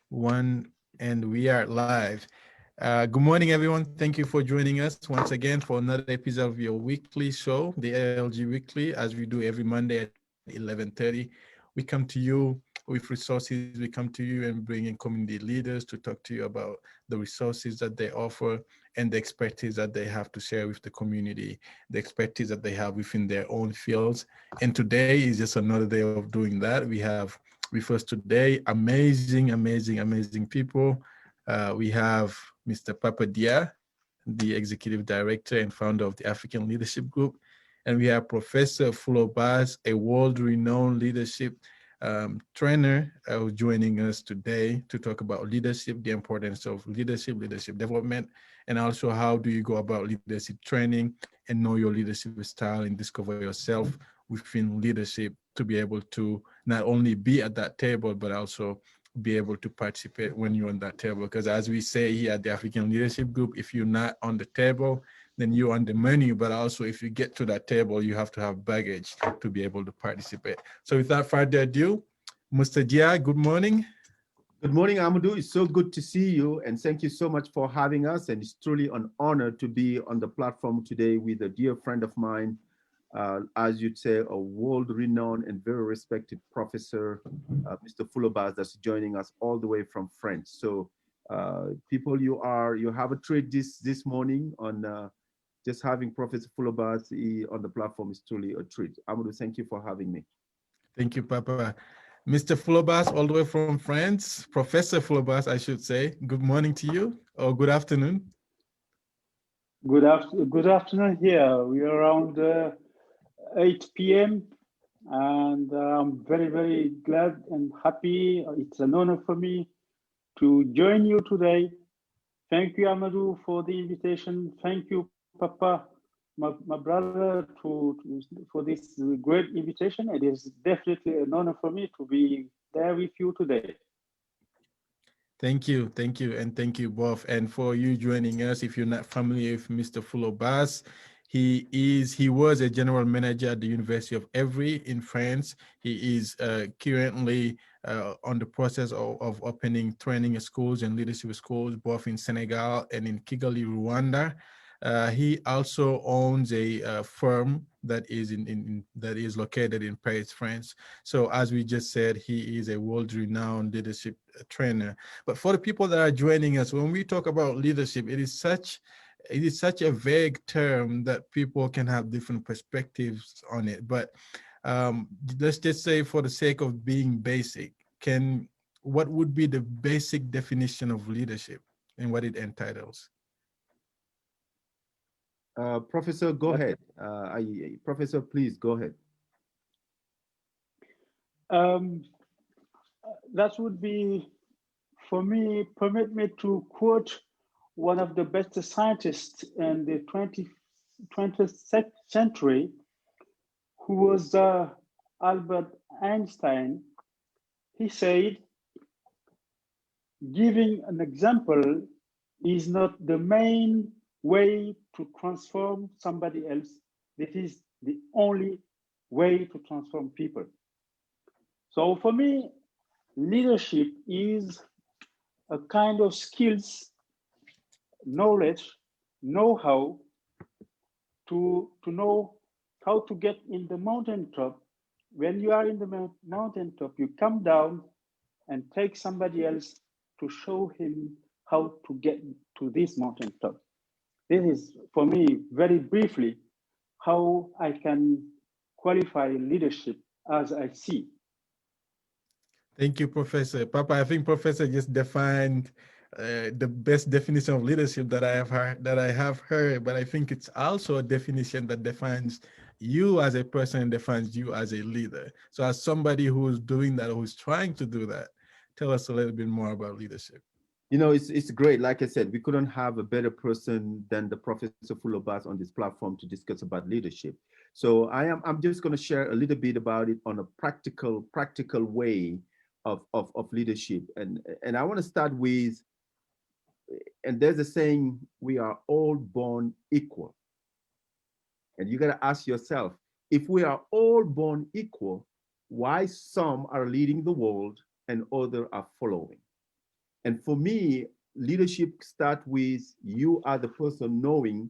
One, and we are live. Good morning, everyone. Thank you for joining us once again for another episode of your weekly show, the ALG Weekly, as we do every Monday at 11:30. We come to you with resources. We come to you and bring in community leaders to talk to you about the resources that they offer and the expertise that they have to share with the community, the expertise that they have within their own fields. And today is just another day of doing that. We have with us today amazing people. We have Mr. Papa Dia, the executive director and founder of the African Leadership Group. And we have Professor Fulobas, a world-renowned leadership trainer, joining us today to talk about leadership, the importance of leadership development, and also how do you go about leadership training and know your leadership style and discover yourself within leadership to be able to not only be at that table, but also be able to participate when you're on that table. Because as we say here at the African Leadership Group, if you're not on the table, then you're on the menu. But also, if you get to that table, you have to have baggage to be able to participate. So without further ado, Mr. Dia, good morning. Good morning, Amadou. It's so good to see you, and thank you so much for having us. And it's truly an honor to be on the platform today with a dear friend of mine, as you'd say, a world-renowned and very respected professor, Mr. Fulobas, that's joining us all the way from France. So, people, you have a treat this morning on just having Professor Fulobas on the platform is truly a treat. Amadou, thank you for having me. Thank you, Papa. Mr. Fulobas, all the way from France, Professor Fulobas, I should say. Good morning to you, or good afternoon. Good afternoon here. We are around 8 p.m. and I'm very glad and happy. It's an honor for me to join you today. Thank you, Amadou, for the invitation. Thank you, Papa, my brother, for this great invitation. It is definitely an honor for me to be there with you today. Thank you, and thank you both. And for you joining us, if you're not familiar with Mr. Fulobas, he was a general manager at the University of Évry in France. He is currently on the process of opening training schools and leadership schools, both in Senegal and in Kigali, Rwanda. He also owns a firm that is that is located in Paris, France. So as we just said, he is a world-renowned leadership trainer. But for the people that are joining us, when we talk about leadership, it is such a vague term that people can have different perspectives on it. But let's just say, for the sake of being basic, what would be the basic definition of leadership and what it entitles? Professor, go ahead. Professor, please go ahead. That would be, for me, permit me to quote one of the best scientists in the 20th century, who was Albert Einstein. He said, giving an example is not the main way to transform somebody else. It is the only way to transform people. So for me, leadership is a kind of skills, knowledge, know-how to know how to get in the mountaintop. When you are in the mountaintop, you come down and take somebody else to show him how to get to this mountaintop. This is, for me, very briefly, how I can qualify leadership as I see. Thank you, Professor. Papa, I think Professor just defined the best definition of leadership that I have heard, but I think it's also a definition that defines you as a person and defines you as a leader. So as somebody who's doing that, who's trying to do that, tell us a little bit more about leadership. You know, it's great. Like I said, we couldn't have a better person than the Professor Fulobas on this platform to discuss about leadership. So I'm just going to share a little bit about it on a practical way of leadership. And I want to start with, and there's a saying, we are all born equal. And you got to ask yourself, if we are all born equal, why some are leading the world and others are following? And for me, leadership starts with you as the person knowing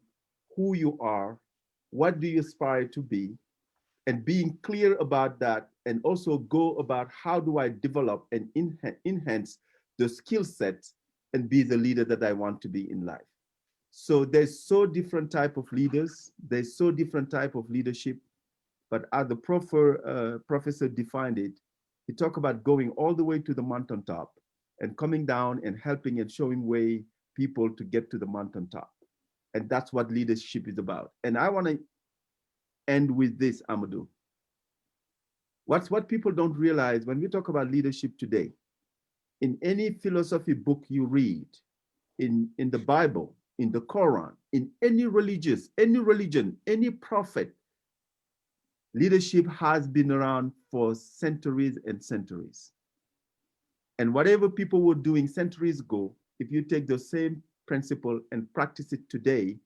who you are, what do you aspire to be, and being clear about that, and also go about how do I develop and enhance the skill set and be the leader that I want to be in life. So there's so different type of leaders, there's so different type of leadership, but as the professor defined it, he talked about going all the way to the mountaintop and coming down and helping and showing way people to get to the mountaintop. And that's what leadership is about. And I want to end with this, Amadou. What people don't realize when we talk about leadership today, in any philosophy book you read, in the Bible, in the Quran, in any religion, any prophet, leadership has been around for centuries and centuries. And whatever people were doing centuries ago, if you take the same principle and practice it today,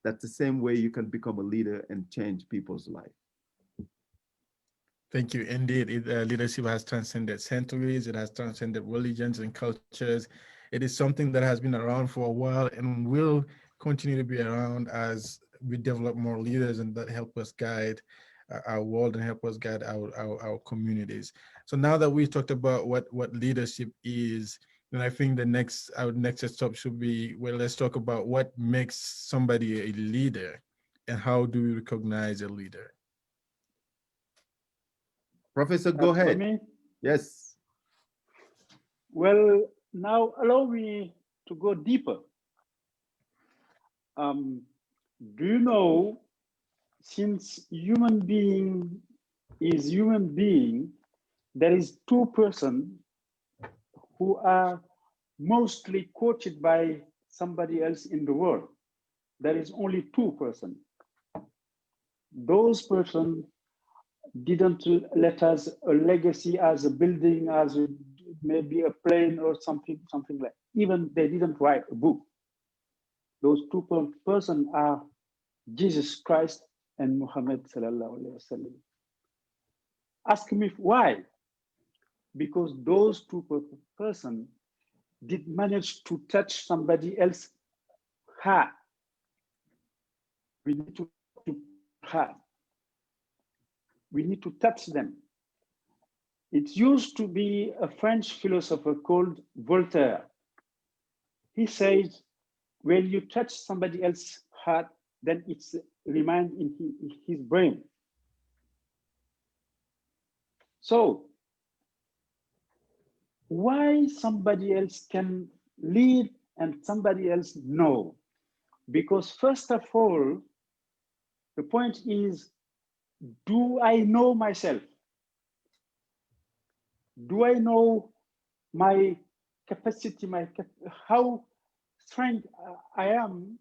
that's the same way you can become a leader and change people's life. Thank you. Indeed, leadership has transcended centuries. It has transcended religions and cultures. It is something that has been around for a while and will continue to be around as we develop more leaders and that help us guide our world and help us guide our communities. So now that we talked about what leadership is, then I think our next stop should be, well, let's talk about what makes somebody a leader and how do we recognize a leader. Professor, go For ahead. me, Yes. well, now allow me to go deeper. Do you know, since human being is human being, there is two persons who are mostly quoted by somebody else in the world. There is only two persons. Those persons didn't let us a legacy as a building, as maybe a plane or something like. Even they didn't write a book. Those two persons are Jesus Christ and Muhammad sallallahu alaihi wasallam. Ask me why? Because those two persons did manage to touch somebody else's heart. We need to heart. We need to touch them. It used to be a French philosopher called Voltaire. He says, when you touch somebody else's heart, then it's remains in his brain. So, why somebody else can lead and somebody else no? Because first of all, the point is, do I know myself? Do I know my capacity, how strong I am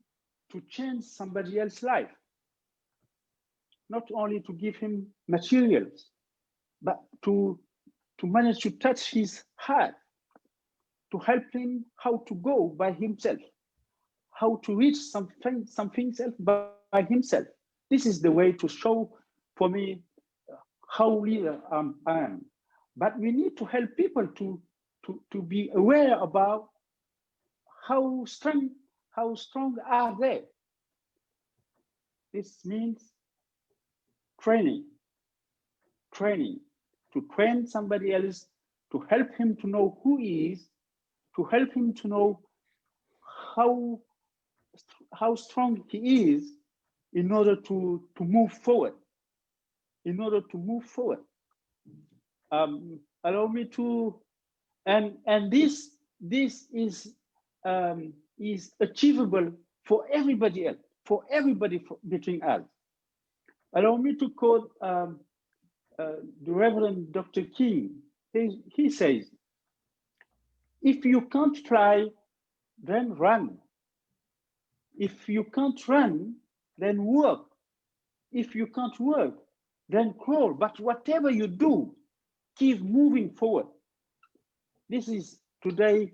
to change somebody else's life? Not only to give him materials, but to manage to touch his heart, to help him how to go by himself, how to reach something else by himself. This is the way to show for me how leader I am. But we need to help people to be aware about how strong are they. This means training, to train somebody else, to help him to know who he is, to help him to know how strong he is in order to move forward. Allow me to, and this is achievable for everybody else, between us. Allow me to quote the Reverend Dr. King. He says, if you can't fly, then run. If you can't run, then walk. If you can't work, then crawl. But whatever you do, keep moving forward. This is today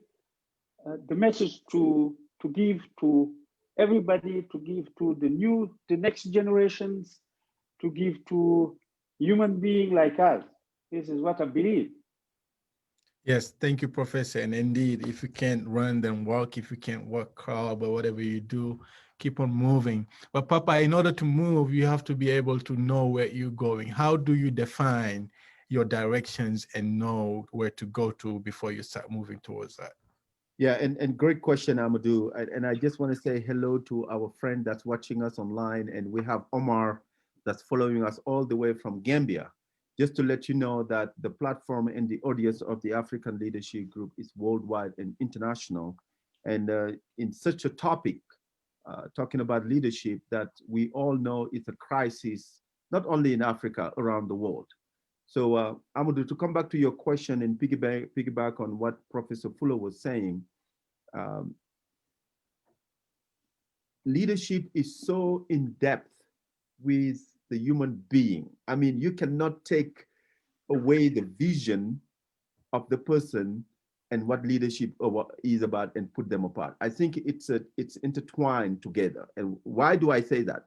the message to give to everybody, to give to the next generations, to give to human beings like us. This is what I believe. Yes, thank you, Professor. And indeed, if you can't run, then walk. If you can't walk, crawl, but whatever you do, keep on moving. But Papa, in order to move, you have to be able to know where you're going. How do you define your directions and know where to go to before you start moving towards that? Yeah, and great question, Amadou. And I just want to say hello to our friend that's watching us online. And we have Omar that's following us all the way from Gambia. Just to let you know that the platform and the audience of the African Leadership Group is worldwide and international. And in such a topic, talking about leadership that we all know is a crisis, not only in Africa, around the world. So, Amadou, to come back to your question and piggyback on what Professor Fuller was saying, um, leadership is so in depth with the human being. I mean, you cannot take away the vision of the person and what leadership is about and put them apart. I think it's intertwined together. And why do I say that?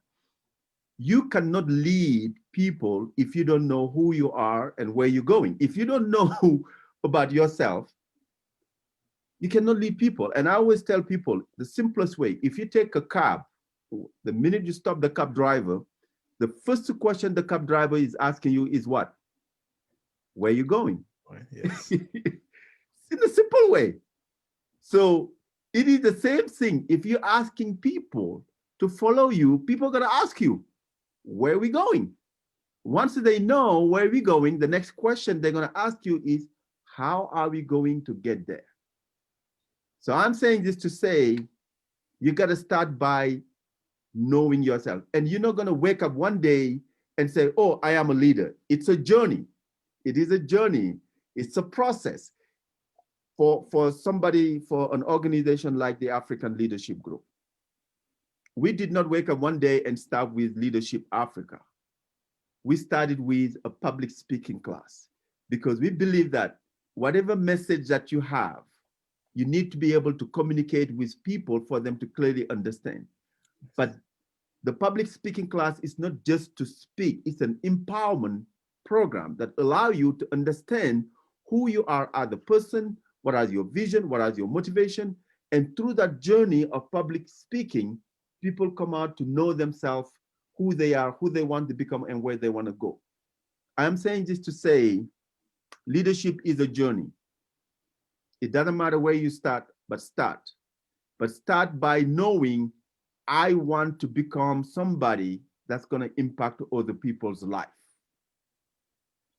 You cannot lead people if you don't know who you are and where you're going. If you don't know about yourself, you cannot lead people. And I always tell people the simplest way, if you take a cab, the minute you stop the cab driver, the first question the cab driver is asking you is what? Where you going? Yes. In a simple way. So it is the same thing. If you're asking people to follow you, people are going to ask you, where are we going? Once they know where we're going, the next question they're going to ask you is, how are we going to get there? So I'm saying this to say, you got to start by knowing yourself. And you're not going to wake up one day and say, oh, I am a leader. It's a journey. It is a journey. It's a process for somebody, for an organization like the African Leadership Group. We did not wake up one day and start with Leadership Africa. We started with a public speaking class because we believe that whatever message that you have, you need to be able to communicate with people for them to clearly understand. But the public speaking class is not just to speak, it's an empowerment program that allow you to understand who you are as a person, what is your vision, what is your motivation. And through that journey of public speaking, people come out to know themselves, who they are, who they want to become, and where they want to go. I'm saying this to say, leadership is a journey. It doesn't matter where you start, but start. But start by knowing, I want to become somebody that's going to impact other people's life.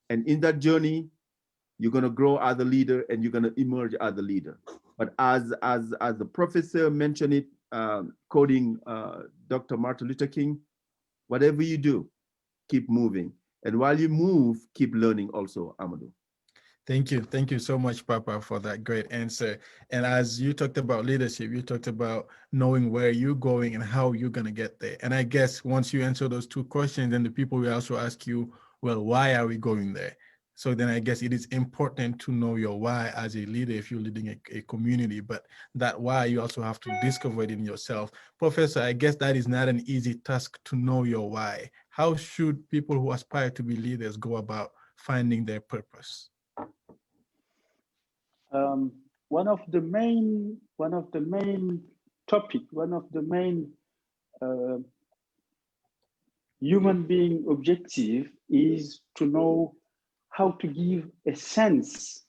And in that journey, you're going to grow as a leader and you're going to emerge as a leader. But as the professor mentioned it, quoting Dr. Martin Luther King, whatever you do, keep moving. And while you move, keep learning also, Amadou. Thank you. Thank you so much, Papa, for that great answer. And as you talked about leadership, you talked about knowing where you're going and how you're going to get there. And I guess once you answer those two questions, then the people will also ask you, well, why are we going there? So then I guess it is important to know your why as a leader if you're leading a community, but that why you also have to discover it in yourself. Professor, I guess that is not an easy task to know your why. How should people who aspire to be leaders go about finding their purpose? Um, one of the main topic, one of the main uh, human being objective is to know how to give a sense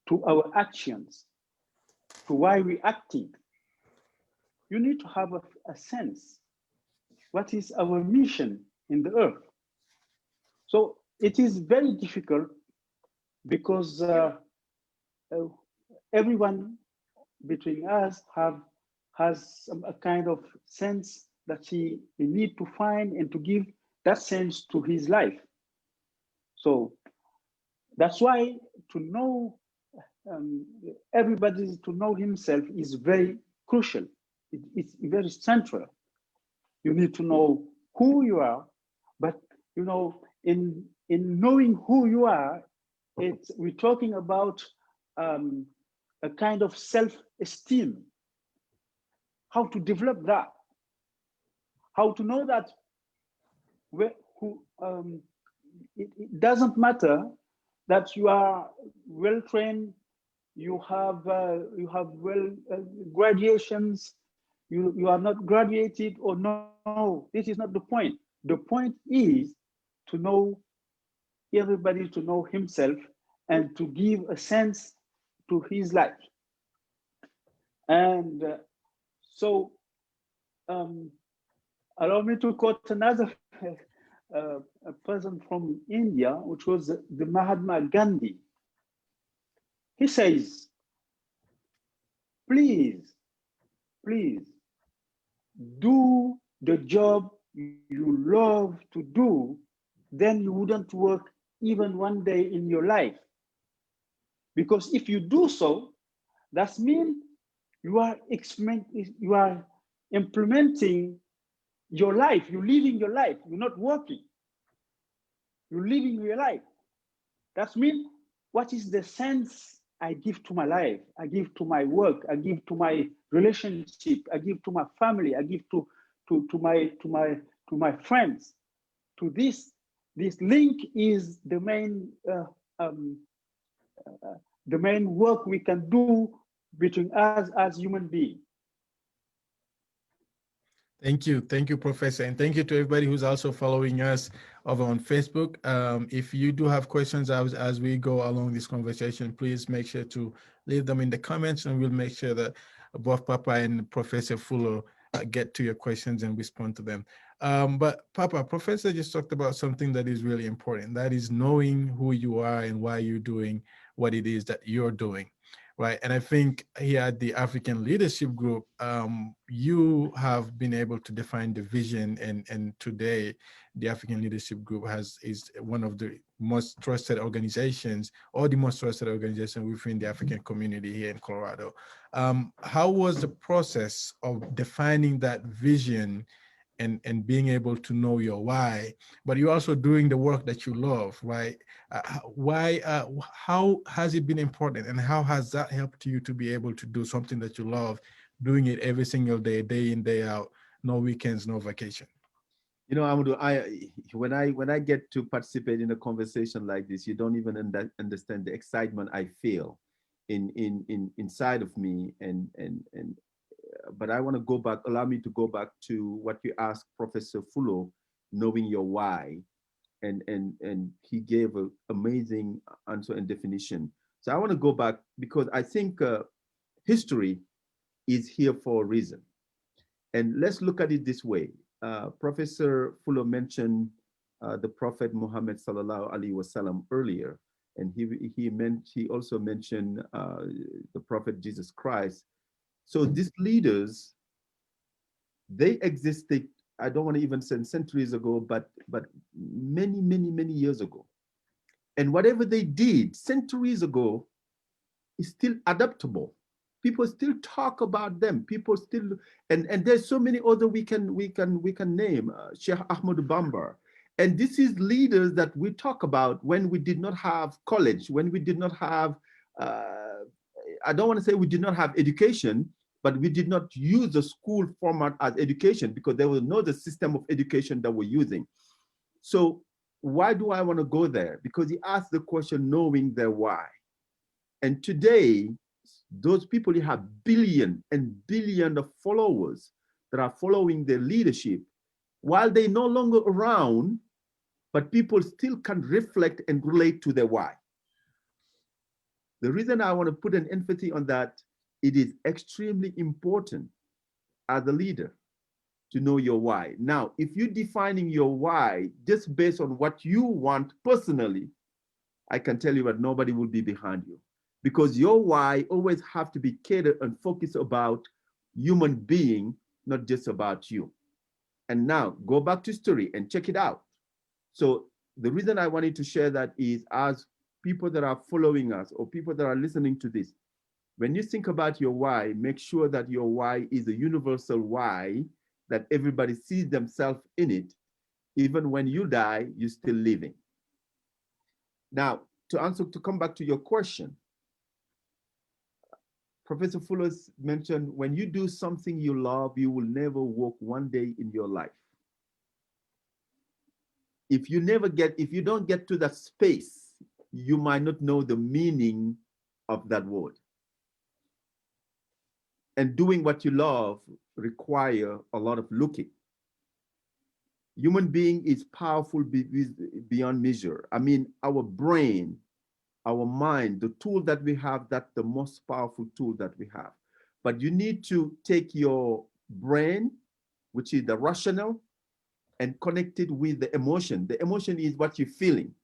to our actions, to why we're acting. You need to have a sense. What is our mission in the earth? So it is very difficult because uh, everyone between us has a kind of sense that he need to find and to give that sense to his life. So that's why to know everybody to know himself is very crucial. It's very central. You need to know who you are, but you know, in knowing who you are, we're talking about a kind of self-esteem. How to develop that? How to know that it doesn't matter that you are well trained you have well graduations, you are not graduated, or no, this is not the point. The point is to know everybody, to know himself, and to give a sense to his life. And so um, allow me to quote another a person from India, which was the Mahatma Gandhi. He says, please, please do the job you love to do, then you wouldn't work even one day in your life. Because if you do so, that means you are implementing your life. You're living your life. You're not working. You're living your life. That means, what is the sense I give to my life? I give to my work. I give to my relationship. I give to my family. I give to my friends. To this link is um, the main work we can do between us as human beings. Thank you, Professor, and thank you to everybody who's also following us over on Facebook. If you do have questions as we go along this conversation, please make sure to leave them in the comments, and we'll make sure that both Papa and Professor Fuller get to your questions and respond to them. But Papa, Professor just talked about something that is really important. That is knowing who you are and why you're doing what it is that you're doing. Right. And I think here at the African Leadership Group, you have been able to define the vision. And today, the African Leadership Group is one of the most trusted organizations, or the most trusted organization within the African community here in Colorado. How was the process of defining that vision and being able to know your why, but you're also doing the work that you love, right? How has it been important, and how has that helped you to be able to do something that you love, doing it every single day, day in, day out, no weekends, no vacation? You know, Amadou, when I get to participate in a conversation like this, you don't even understand the excitement I feel inside of me. And but I want to go back. Allow me to go back to what you asked Professor Fulo, knowing your why, and he gave an amazing answer and definition. So I want to go back because I think history is here for a reason. And let's look at it this way. Professor Fuller mentioned the Prophet Muhammad sallallahu alaihi wasallam earlier, and he also mentioned the Prophet Jesus Christ. So these leaders, they existed. I don't want to even say centuries ago, but many years ago. And whatever they did centuries ago is still adaptable. People still talk about them. People still, and there's so many other we can name. Sheikh Ahmad Bamba, and this is leaders that we talk about when we did not have college, when we did not have. I don't want to say we did not have education, but we did not use the school format as education because there was no other system of education that we're using. So why do I want to go there? Because he asked the question knowing their why. And today, those people who have billion and billion of followers that are following their leadership, while they're no longer around, but people still can reflect and relate to their why. The reason I want to put an emphasis on that, it is extremely important as a leader to know your why. Now, if you're defining your why just based on what you want personally, I can tell you that nobody will be behind you, because your why always have to be catered and focused about human being, not just about you. And now go back to story and check it out. So the reason I wanted to share that is, as people that are following us or people that are listening to this, when you think about your why, make sure that your why is a universal why, that everybody sees themselves in it. Even when you die, you're still living. Now, to come back to your question, Professor Fuller mentioned, when you do something you love, you will never work one day in your life. If you don't get to that space, you might not know the meaning of that word. And doing what you love require a lot of looking. Human being is powerful beyond measure. I mean, our brain, our mind, the tool that we have, that's the most powerful tool that we have. But you need to take your brain, which is the rational, and connect it with the emotion. The emotion is what you're feeling,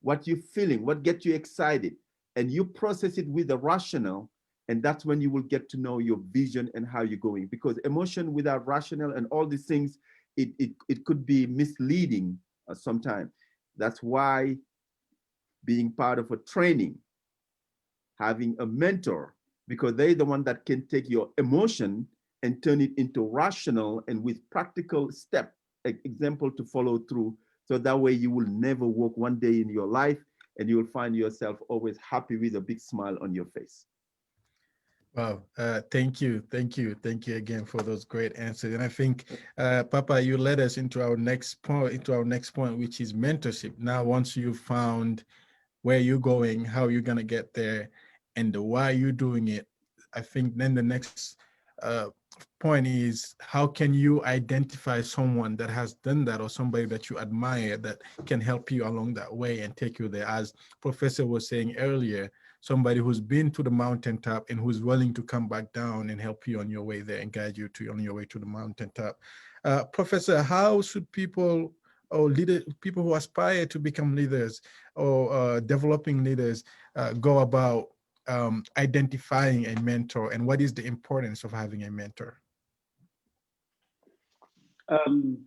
what gets you excited. And you process it with the rational, and that's when you will get to know your vision and how you're going. Because emotion without rational and all these things, it could be misleading sometimes. That's why being part of a training, having a mentor, because they're the one that can take your emotion and turn it into rational and with practical step example to follow through. So that way you will never walk one day in your life and you will find yourself always happy with a big smile on your face. Wow. Thank you. Thank you. Thank you again for those great answers. And I think, Papa, you led us into our next point, which is mentorship. Now, once you've found where you're going, how you're going to get there, and the why you're doing it, I think then the next point is how can you identify someone that has done that or somebody that you admire that can help you along that way and take you there. As Professor was saying earlier, somebody who's been to the mountaintop and who's willing to come back down and help you on your way there and guide you on your way to the mountaintop. Professor, how should people or people who aspire to become leaders or developing leaders go about identifying a mentor, and what is the importance of having a mentor? You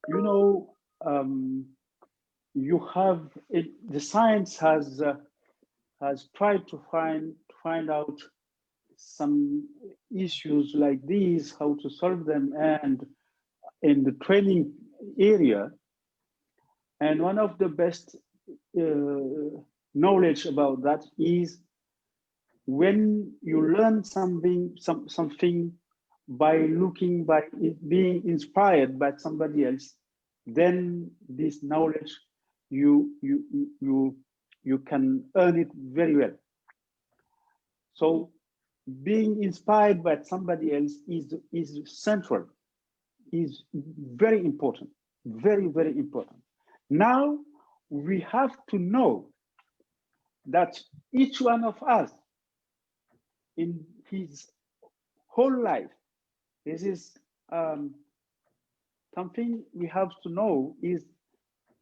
know, you have it. The science has tried to find out some issues like these, how to solve them, and in the training area. And one of the best knowledge about that is when you learn something by being inspired by somebody else, then this knowledge you can earn it very well. So being inspired by somebody else is central, is very important, very, very important. Now we have to know that each one of us in his whole life, this is something we have to know, is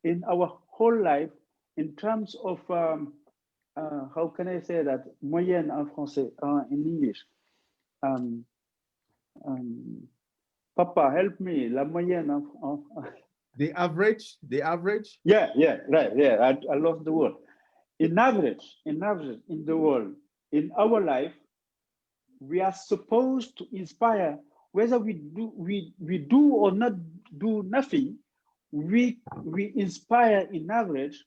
in our whole life in terms of how can I say that, moyenne en français, in English. Papa, help me, la moyenne The average? Yeah, right, yeah, I lost the word. In average, in the world, in our life, we are supposed to inspire, whether we do or not do nothing, we inspire in average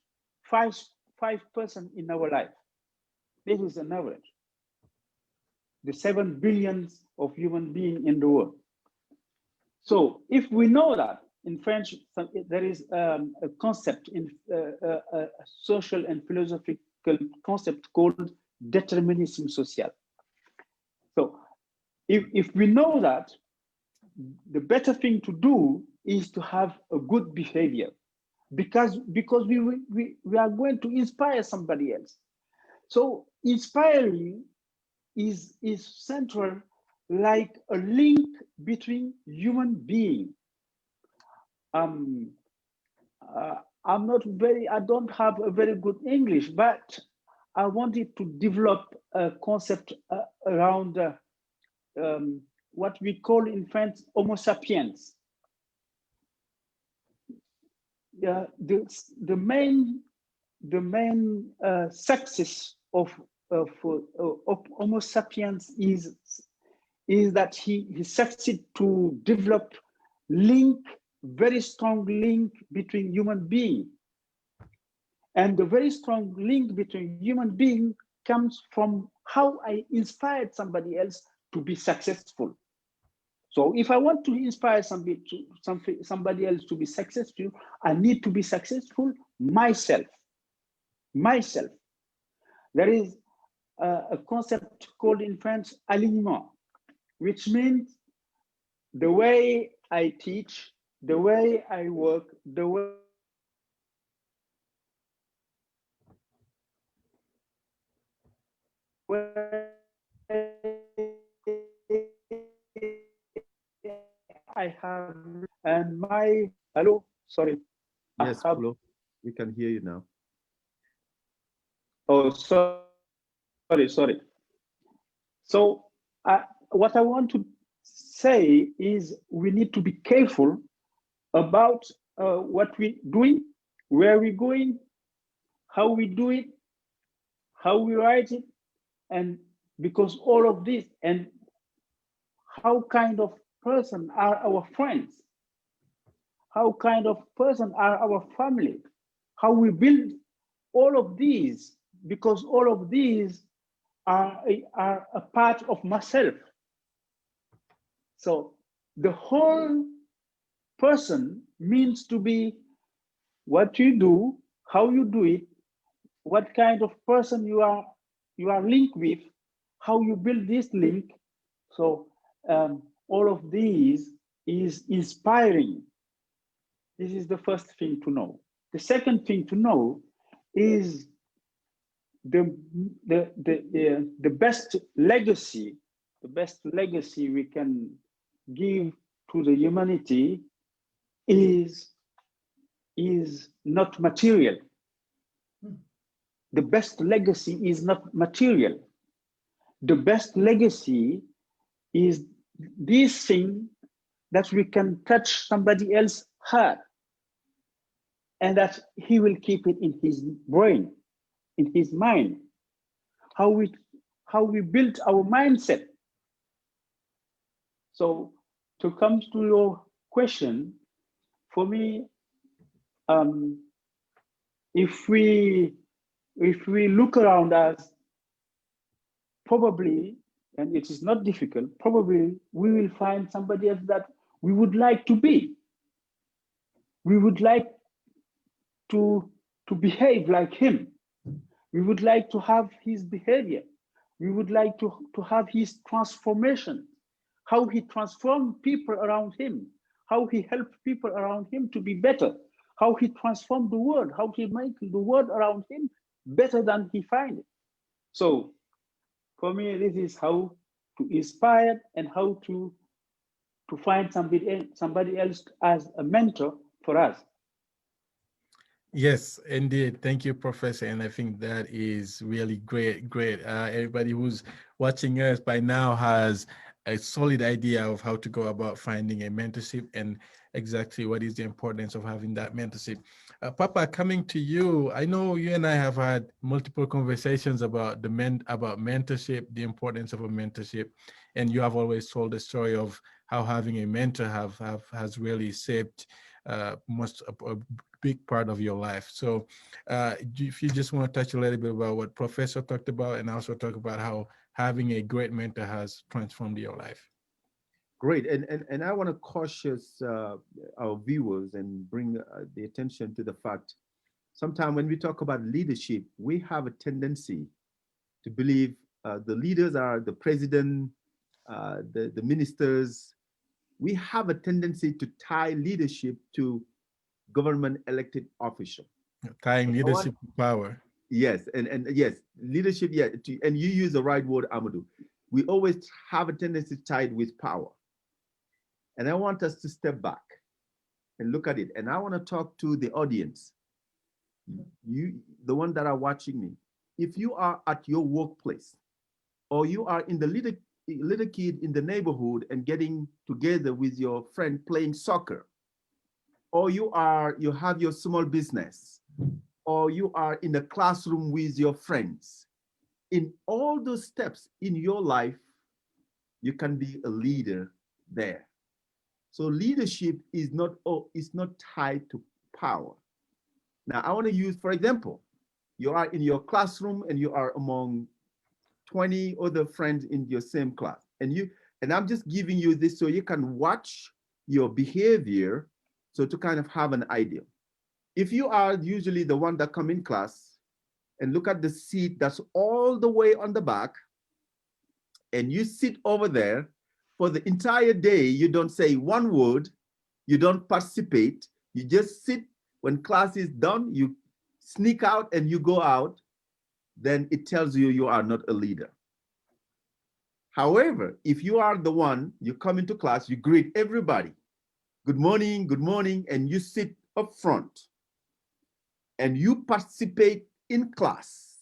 5% in our life. This is an average. The 7 billion of human beings in the world. So if we know that, in French, there is a concept in a social and philosophical concept called determinism social. So if we know that, the better thing to do is to have a good behavior, because we are going to inspire somebody else. So inspiring is central, like a link between human beings. I don't have a very good English, but I wanted to develop a concept around what we call in French Homo sapiens. The main success of Homo sapiens is that he succeeded to develop very strong link between human beings. And the very strong link between human beings comes from how I inspired somebody else to be successful. So if I want to inspire somebody else to be successful, I need to be successful myself. There is a concept called in French alignement. which means the way I teach, the way I work, the way I have and my hello, sorry, I Yes, have Paulo, we can hear you now. oh sorry. So what I want to say is we need to be careful about what we're doing, where we're going, how we do it, how we write it, and because all of this, and how kind of person are our friends, how kind of person are our family, how we build all of these, because all of these are a part of myself. So the whole person means to be what you do, how you do it, what kind of person you are linked with, how you build this link. So all of these is inspiring. This is the first thing to know. The second thing to know is the best legacy, we can give to the humanity is not material. The best legacy is not material. The best legacy is this thing that we can touch somebody else's heart and that he will keep it in his brain, in his mind. How we built our mindset. So to come to your question, for me, if we look around us, probably, and it is not difficult, probably we will find somebody else that we would like to be. We would like to behave like him. We would like to have his behavior. We would like to have his transformation, how he transformed people around him, how he helped people around him to be better, how he transformed the world, how he made the world around him better than he found it. So for me, this is how to inspire and how to find somebody else as a mentor for us. Yes, indeed. Thank you, Professor. And I think that is really great. Great. Everybody who's watching us by now has a solid idea of how to go about finding a mentorship and exactly what is the importance of having that mentorship. Papa, coming to you, I know you and I have had multiple conversations about about mentorship, the importance of a mentorship, and you have always told the story of how having a mentor has really shaped most a big part of your life. So if you just want to touch a little bit about what Professor talked about and also talk about how having a great mentor has transformed your life. Great. And I want to cautious our viewers and bring the attention to the fact sometimes when we talk about leadership, we have a tendency to believe the leaders are the president, the ministers. We have a tendency to tie leadership to government elected official. Tying I want, leadership to power. yes, and yes, leadership, yeah, and you use the right word, Amadou. We always have a tendency tied with power. And I want us to step back and look at it. And I want to talk to the audience, you, the one that are watching me. If you are at your workplace or you are in the little kid in the neighborhood and getting together with your friend playing soccer, or you have your small business, or you are in the classroom with your friends, in all those steps in your life, you can be a leader there. So leadership is not tied to power. Now I want to use, for example, you are in your classroom and you are among 20 other friends in your same class. And I'm just giving you this so you can watch your behavior so to kind of have an idea. If you are usually the one that come in class and look at the seat that's all the way on the back and you sit over there, for the entire day, you don't say one word, you don't participate, you just sit. When class is done, you sneak out and you go out, then it tells you you are not a leader. However, if you are the one, you come into class, you greet everybody, good morning, and you sit up front and you participate in class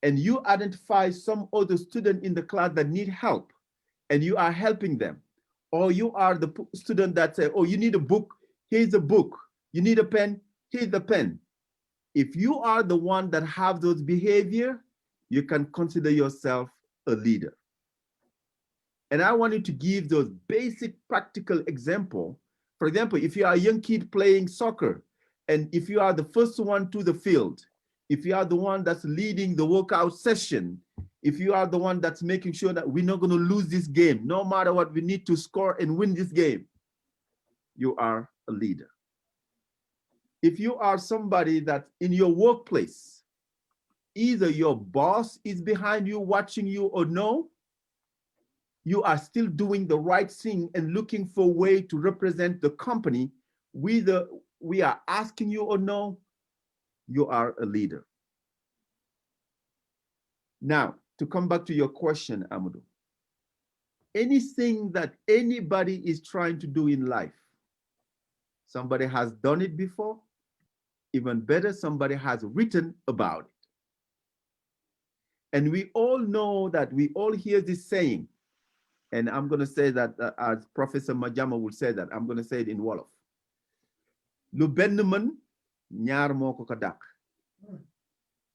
and you identify some other student in the class that need help and you are helping them, or you are the student that say, oh, you need a book, here's a book, you need a pen, here's the pen. If you are the one that have those behavior, you can consider yourself a leader. And I wanted to give those basic practical example. For example, if you are a young kid playing soccer, and if you are the first one to the field, if you are the one that's leading the workout session, if you are the one that's making sure that we're not going to lose this game, no matter what, we need to score and win this game, you are a leader. If you are somebody that in your workplace, either your boss is behind you watching you or no, you are still doing the right thing and looking for a way to represent the company, whether we are asking you or no, you are a leader. Now, to come back to your question, Amadou, anything that anybody is trying to do in life, somebody has done it before, even better, somebody has written about it. And we all know that, we all hear this saying, and I'm going to say that as Professor Majama would say that, I'm going to say it in Wolof. Lu benn mën, ñaar moko ko dak.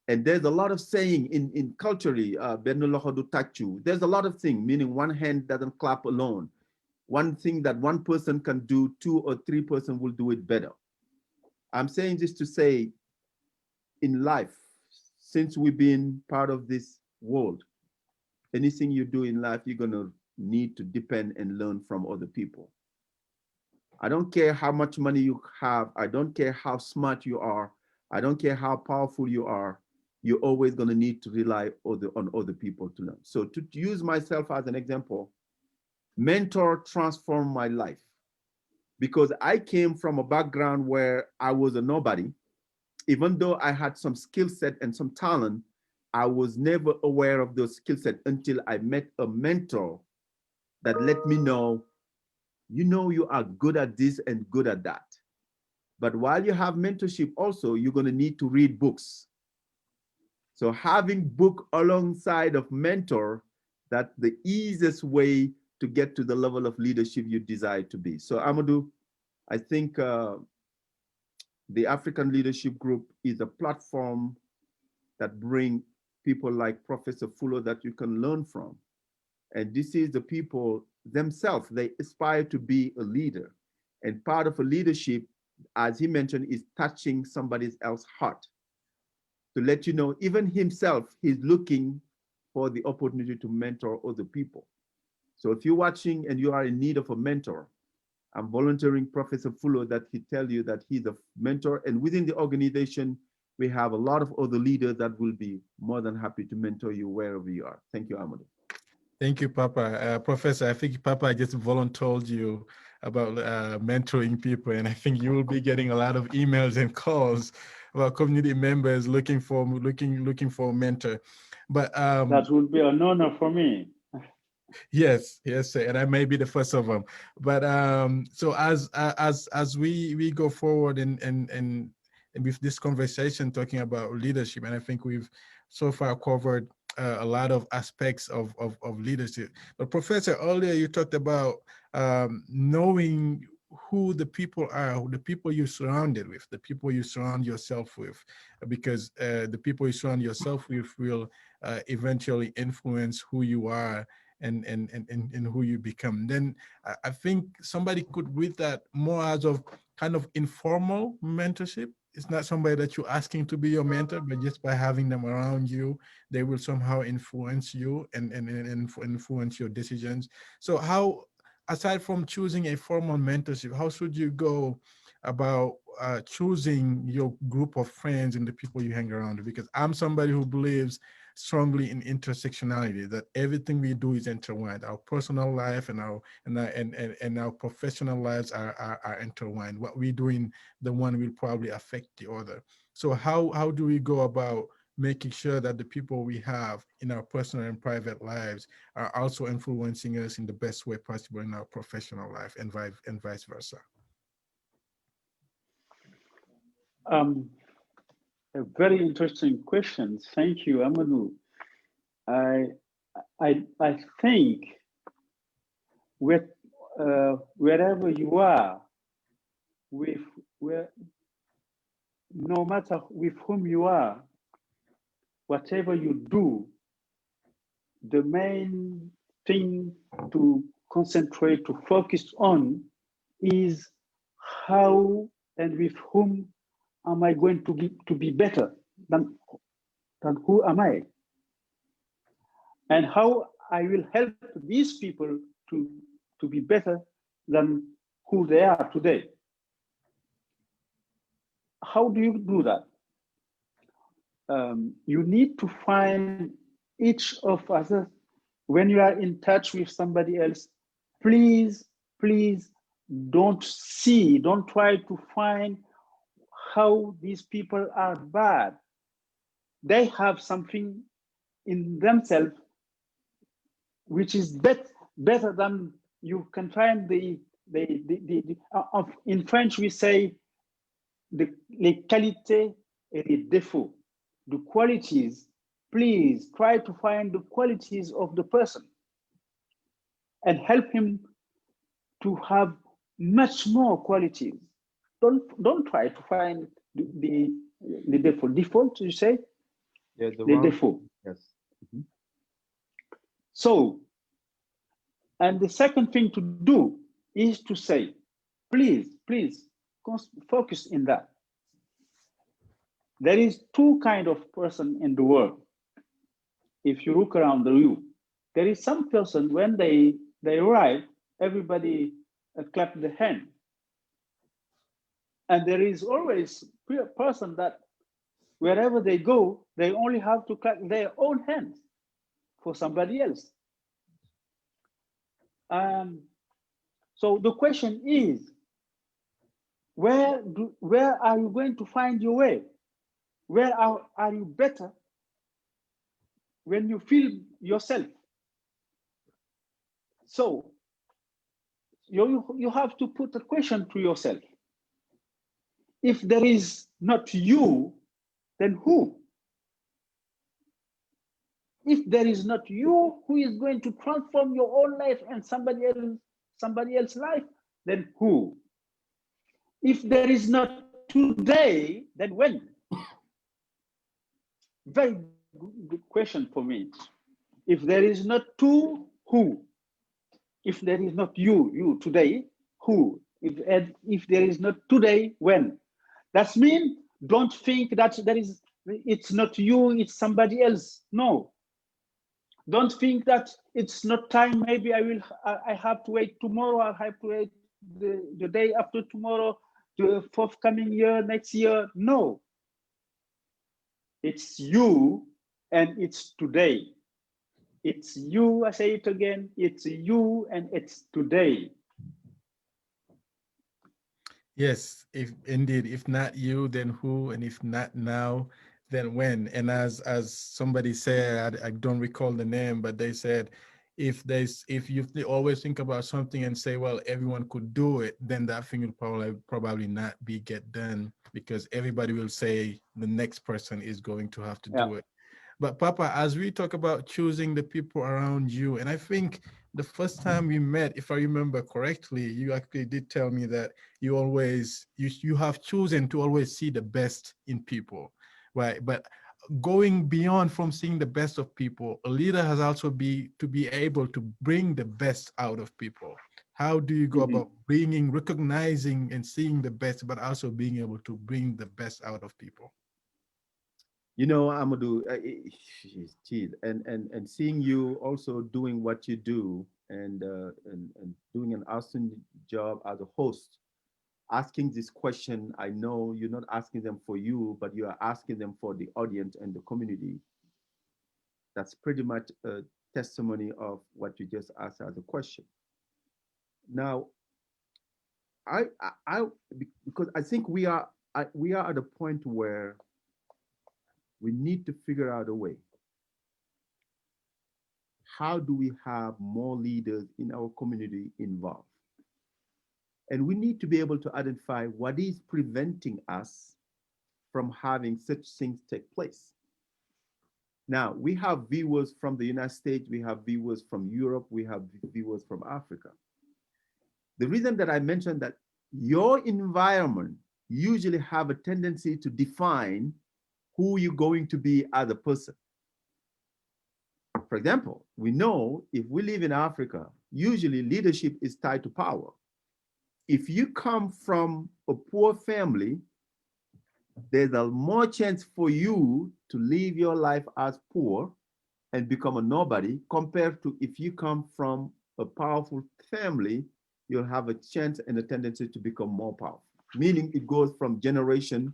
And there's a lot of saying in culturally, benn loxo du tàccu. There's a lot of things, meaning one hand doesn't clap alone. One thing that one person can do, 2 or 3 persons will do it better. I'm saying this to say, in life, since we've been part of this world, anything you do in life, you're going to need to depend and learn from other people. I don't care how much money you have. I don't care how smart you are. I don't care how powerful you are. You're always going to need to rely on other people to learn. So to use myself as an example, mentor transformed my life because I came from a background where I was a nobody. Even though I had some skill set and some talent, I was never aware of those skill set until I met a mentor that let me know, you are good at this and good at that. But while you have mentorship also, you're going to need to read books. So having book alongside of mentor, that's the easiest way to get to the level of leadership you desire to be. So Amadou, I think the African Leadership Group is a platform that bring people like Professor Fuller that you can learn from. And this is the people themselves, they aspire to be a leader. And part of a leadership, as he mentioned, is touching somebody else's heart. To let you know, even himself, he's looking for the opportunity to mentor other people. So if you're watching and you are in need of a mentor, I'm volunteering Professor Fuller that he tell you that he's a mentor. And within the organization, we have a lot of other leaders that will be more than happy to mentor you wherever you are. Thank you, Amadou. Thank you, Papa. Professor, I think Papa just volunteered you about mentoring people, and I think you will be getting a lot of emails and calls about community members looking for a mentor. But that would be an honor for me. yes, sir, and I may be the first of them. But so as we go forward and with this conversation talking about leadership, and I think we've so far covered a lot of aspects of leadership. But Professor, earlier you talked about knowing who the people are, the people you're surrounded with, the people you surround yourself with, because the people you surround yourself with will eventually influence who you are and who you become. Then I think somebody could read that more as of kind of informal mentorship. It's not somebody that you're asking to be your mentor, but just by having them around you, they will somehow influence you and influence your decisions. So how, aside from choosing a formal mentorship, how should you go about choosing your group of friends and the people you hang around with? Because I'm somebody who believes strongly in intersectionality, that everything we do is intertwined. Our personal life and our professional lives are intertwined. What we do in the one will probably affect the other. So how do we go about making sure that the people we have in our personal and private lives are also influencing us in the best way possible in our professional life, and vice versa? Um, a very interesting question. Thank you, Amadou. I I think with, wherever you are, with where, no matter with whom you are, whatever you do, the main thing to concentrate, to focus on, is how and with whom am I going to be better than who am I? And how I will help these people to be better than who they are today. How do you do that? You need to find each of us, when you are in touch with somebody else, please, please don't try to find how these people are bad. They have something in themselves which is better than you can find in French we say les qualités et les défauts, the qualities. Please try to find the qualities of the person and help him to have much more qualities. Don't try to find the default. Default, you say? Yeah, the default. Yes. Mm-hmm. So, and the second thing to do is to say, please, please focus in that. There is two kind of person in the world. If you look around you, there is some person when they arrive, everybody clap the hand. And there is always a person that wherever they go, they only have to clap their own hands for somebody else. So the question is, where are you going to find your way? Where are you better when you feel yourself? So you have to put a question to yourself. If there is not you, then who? If there is not you who is going to transform your own life and somebody else's life, then who? If there is not today, then when? Very good question for me. If there is not two, who? If there is not you today, who? If there is not today, when? That means don't think that it's not you, it's somebody else. No. Don't think that it's not time. Maybe I have to wait tomorrow. I have to wait the day after tomorrow, the forthcoming year, next year. No. It's you and it's today. It's you, I say it again, it's you and it's today. Yes, if indeed, if not you, then who? And if not now, then when? And as somebody said, I don't recall the name, but they said, if you always think about something and say, well, everyone could do it, then that thing will probably not be get done, because everybody will say the next person is going to have to do it. But Papa, as we talk about choosing the people around you, and I think the first time we met, if I remember correctly, you actually did tell me that you have chosen to always see the best in people, right? But going beyond from seeing the best of people, a leader has also to be able to bring the best out of people. How do you go about recognizing and seeing the best, but also being able to bring the best out of people? You know, Amadou, and seeing you also doing what you do, and doing an awesome job as a host, asking this question. I know you're not asking them for you, but you are asking them for the audience and the community. That's pretty much a testimony of what you just asked as a question. Now, because I think we are at a point where we need to figure out a way. How do we have more leaders in our community involved? And we need to be able to identify what is preventing us from having such things take place. Now, we have viewers from the United States, we have viewers from Europe, we have viewers from Africa. The reason that I mentioned that your environment usually have a tendency to define who you're going to be as a person. For example, we know if we live in Africa, usually leadership is tied to power. If you come from a poor family, there's a more chance for you to live your life as poor and become a nobody compared to if you come from a powerful family, you'll have a chance and a tendency to become more powerful, meaning it goes from generation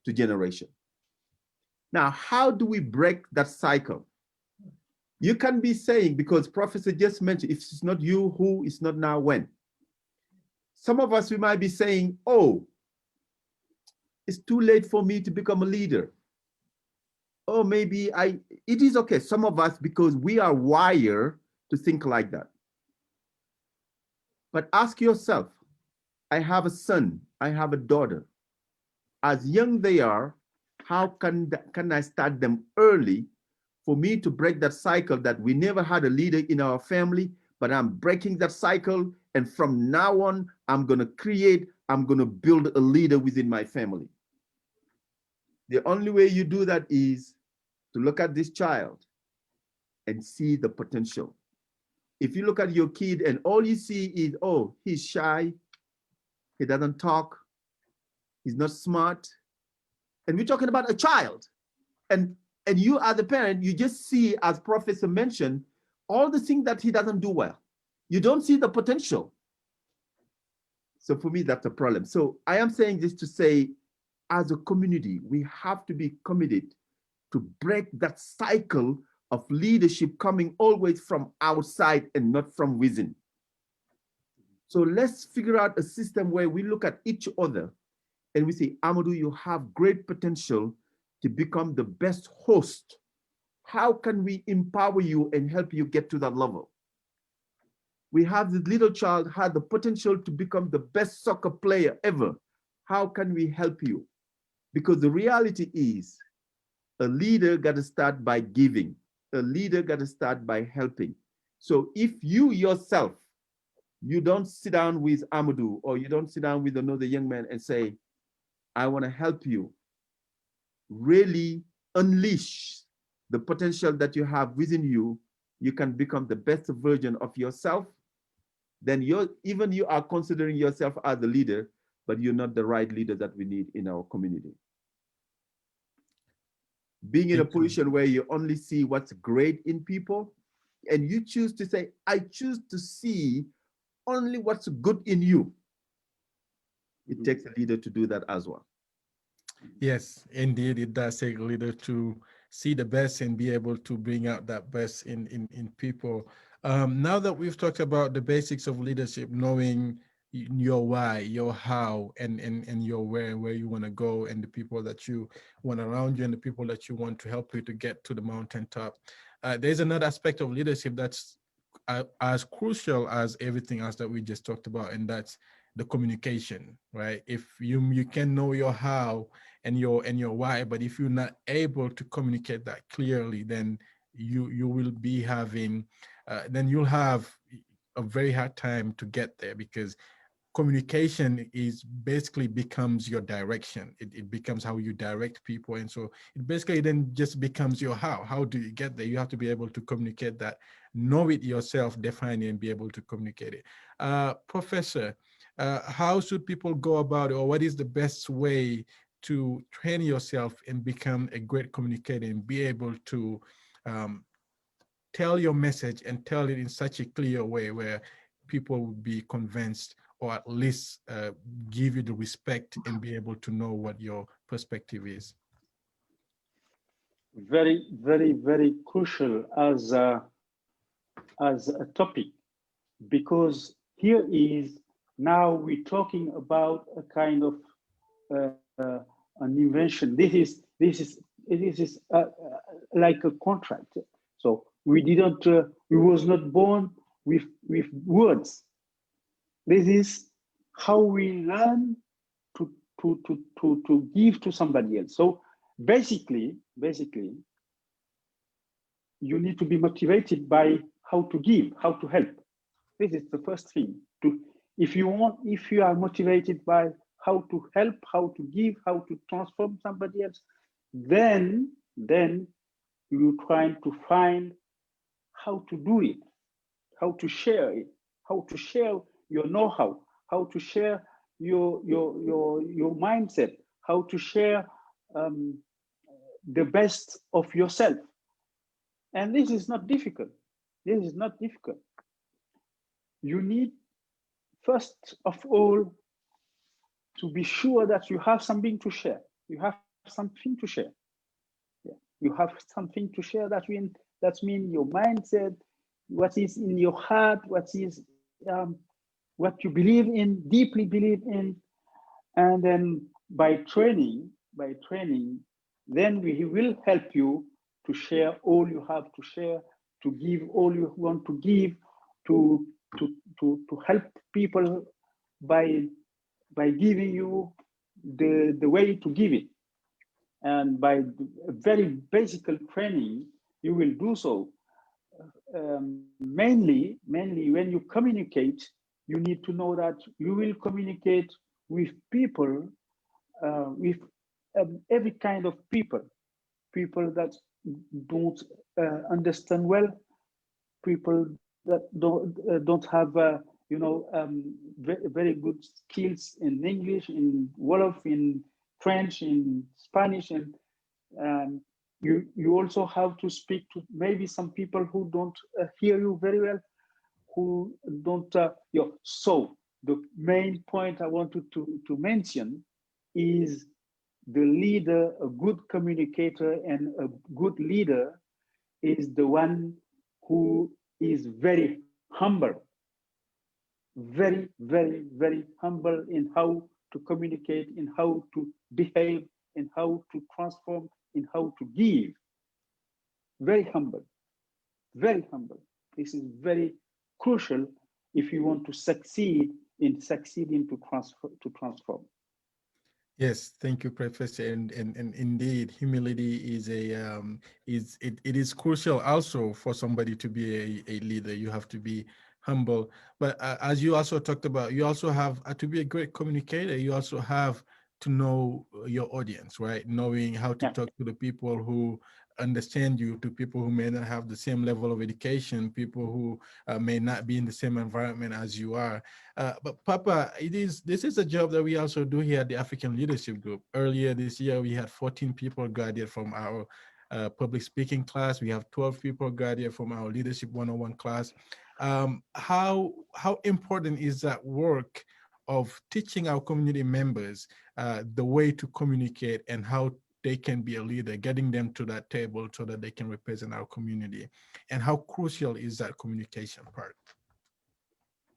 to generation. Now, how do we break that cycle? You can be saying, because Professor just mentioned, if it's not you, who, it's not now, when. Some of us, we might be saying, oh, it's too late for me to become a leader. Oh, maybe it is okay. Some of us, because we are wired to think like that. But ask yourself, I have a son, I have a daughter. As young they are, how can I start them early for me to break that cycle that we never had a leader in our family, but I'm breaking that cycle. And from now on, I'm going to build a leader within my family. The only way you do that is to look at this child and see the potential. If you look at your kid and all you see is, oh, he's shy, he doesn't talk, he's not smart. And we're talking about a child. And you as a parent, you just see, as Professor mentioned, all the things that he doesn't do well. You don't see the potential. So for me, that's a problem. So I am saying this to say, as a community, we have to be committed to break that cycle of leadership coming always from outside and not from within. So let's figure out a system where we look at each other and we say, Amadou, you have great potential to become the best host. How can we empower you and help you get to that level? We have this little child had the potential to become the best soccer player ever. How can we help you? Because the reality is, a leader got to start by giving. A leader got to start by helping. So if you yourself, you don't sit down with Amadou or you don't sit down with another young man and say, I want to help you really unleash the potential that you have within you, you can become the best version of yourself. Then you are considering yourself as a leader, but you're not the right leader that we need in our community. Being in a position where you only see what's great in people, and you choose to say, I choose to see only what's good in you. It takes a leader to do that as well. Yes, indeed, it does take a leader to see the best and be able to bring out that best in people. Now that we've talked about the basics of leadership, knowing your why, your how, and your where you want to go, and the people that you want around you, and the people that you want to help you to get to the mountaintop. There's another aspect of leadership that's as crucial as everything else that we just talked about, and that's the communication, right? If you can know your how and your why, but if you're not able to communicate that clearly, then you will be having then you'll have a very hard time to get there, because communication is basically becomes your direction. It becomes how you direct people, and so it basically then just becomes your how do you get there. You have to be able to communicate that, know it yourself, define it, and be able to communicate it. Professor, how should people go about it, or what is the best way to train yourself and become a great communicator and be able to um, tell your message and tell it in such a clear way where people will be convinced, or at least give you the respect and be able to know what your perspective is? very, very, very crucial as a topic, because here is, now we're talking about a kind of an invention. This is like a contract. So we didn't, we was not born with words. This is how we learn to give to somebody else. So basically, you need to be motivated by how to give, how to help. This is the first thing. If you are motivated by how to help, how to give, how to transform somebody else, then you're trying to find how to do it, how to share it, how to share your know-how, how to share your mindset, how to share the best of yourself. And this is not difficult. This is not difficult. You need, first of all, to be sure that you have something to share. You have something to share. Yeah. You have something to share. That means your mindset, what is in your heart, what you believe in, deeply believe in, and then by training, then we will help you to share all you have to share, to give all you want to give, to help people by giving you the way to give it. And by very basic training, you will do so. Mainly when you communicate, you need to know that you will communicate with people, with every kind of people that don't understand well, people that don't have very good skills in English, in Wolof, in French, in Spanish, and you also have to speak to maybe some people who don't hear you very well, who don't. So the main point I wanted to mention is the leader, a good communicator and a good leader is the one who is very humble, very, very, very humble in how to communicate, in how to behave, in how to transform, in how to give. Very humble, very humble. This is very crucial if you want to succeed in to transform. Yes, thank you, Professor. And indeed, humility is it is crucial also for somebody to be a leader. You have to be humble. But as you also talked about, you also have to be a great communicator. You also have to know your audience, right? Knowing how to talk to the people who understand you, to people who may not have the same level of education, people who may not be in the same environment as you are. But Papa, this is a job that we also do here at the African Leadership Group. Earlier this year, we had 14 people graduate from our public speaking class. We have 12 people graduate from our Leadership 101 class. How important is that work of teaching our community members the way to communicate and how they can be a leader, getting them to that table so that they can represent our community? And how crucial is that communication part?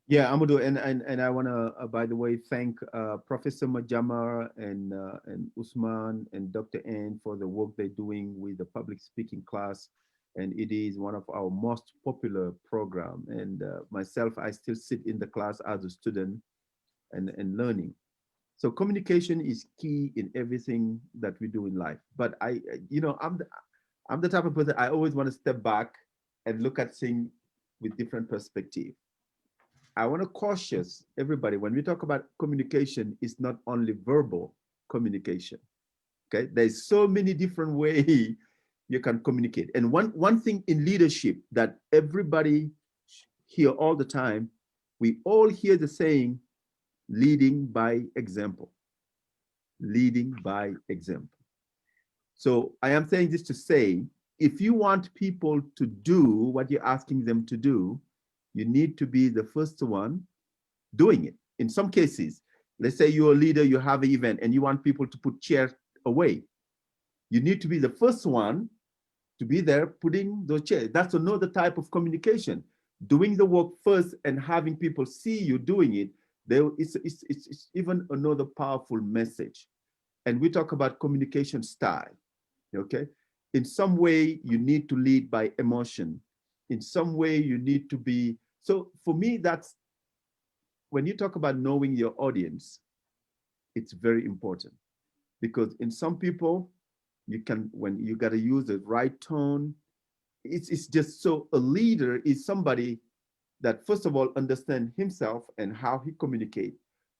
Yeah, Amadou, and I want to, by the way, thank Professor Majama and Usman and Dr. N for the work they're doing with the public speaking class. And it is one of our most popular program. And myself, I still sit in the class as a student and learning. So communication is key in everything that we do in life. But I'm the type of person, I always want to step back and look at things with different perspective. I want to caution everybody, when we talk about communication, it's not only verbal communication. Okay, there's so many different ways you can communicate. And one thing in leadership that everybody hear all the time, we all hear the saying, leading by example. Leading by example. So I am saying this to say, if you want people to do what you're asking them to do, you need to be the first one doing it. In some cases, let's say you're a leader, you have an event and you want people to put chairs away. You need to be the first one to be there, putting the chair. That's another type of communication. Doing the work first and having people see you doing it, it's even another powerful message. And we talk about communication style, okay? In some way, you need to lead by emotion. In some way, you need to be, so for me, that's, when you talk about knowing your audience, it's very important. Because in some people, you can, when you got to use the right tone, it's just, so a leader is somebody that first of all understand himself and how he communicate,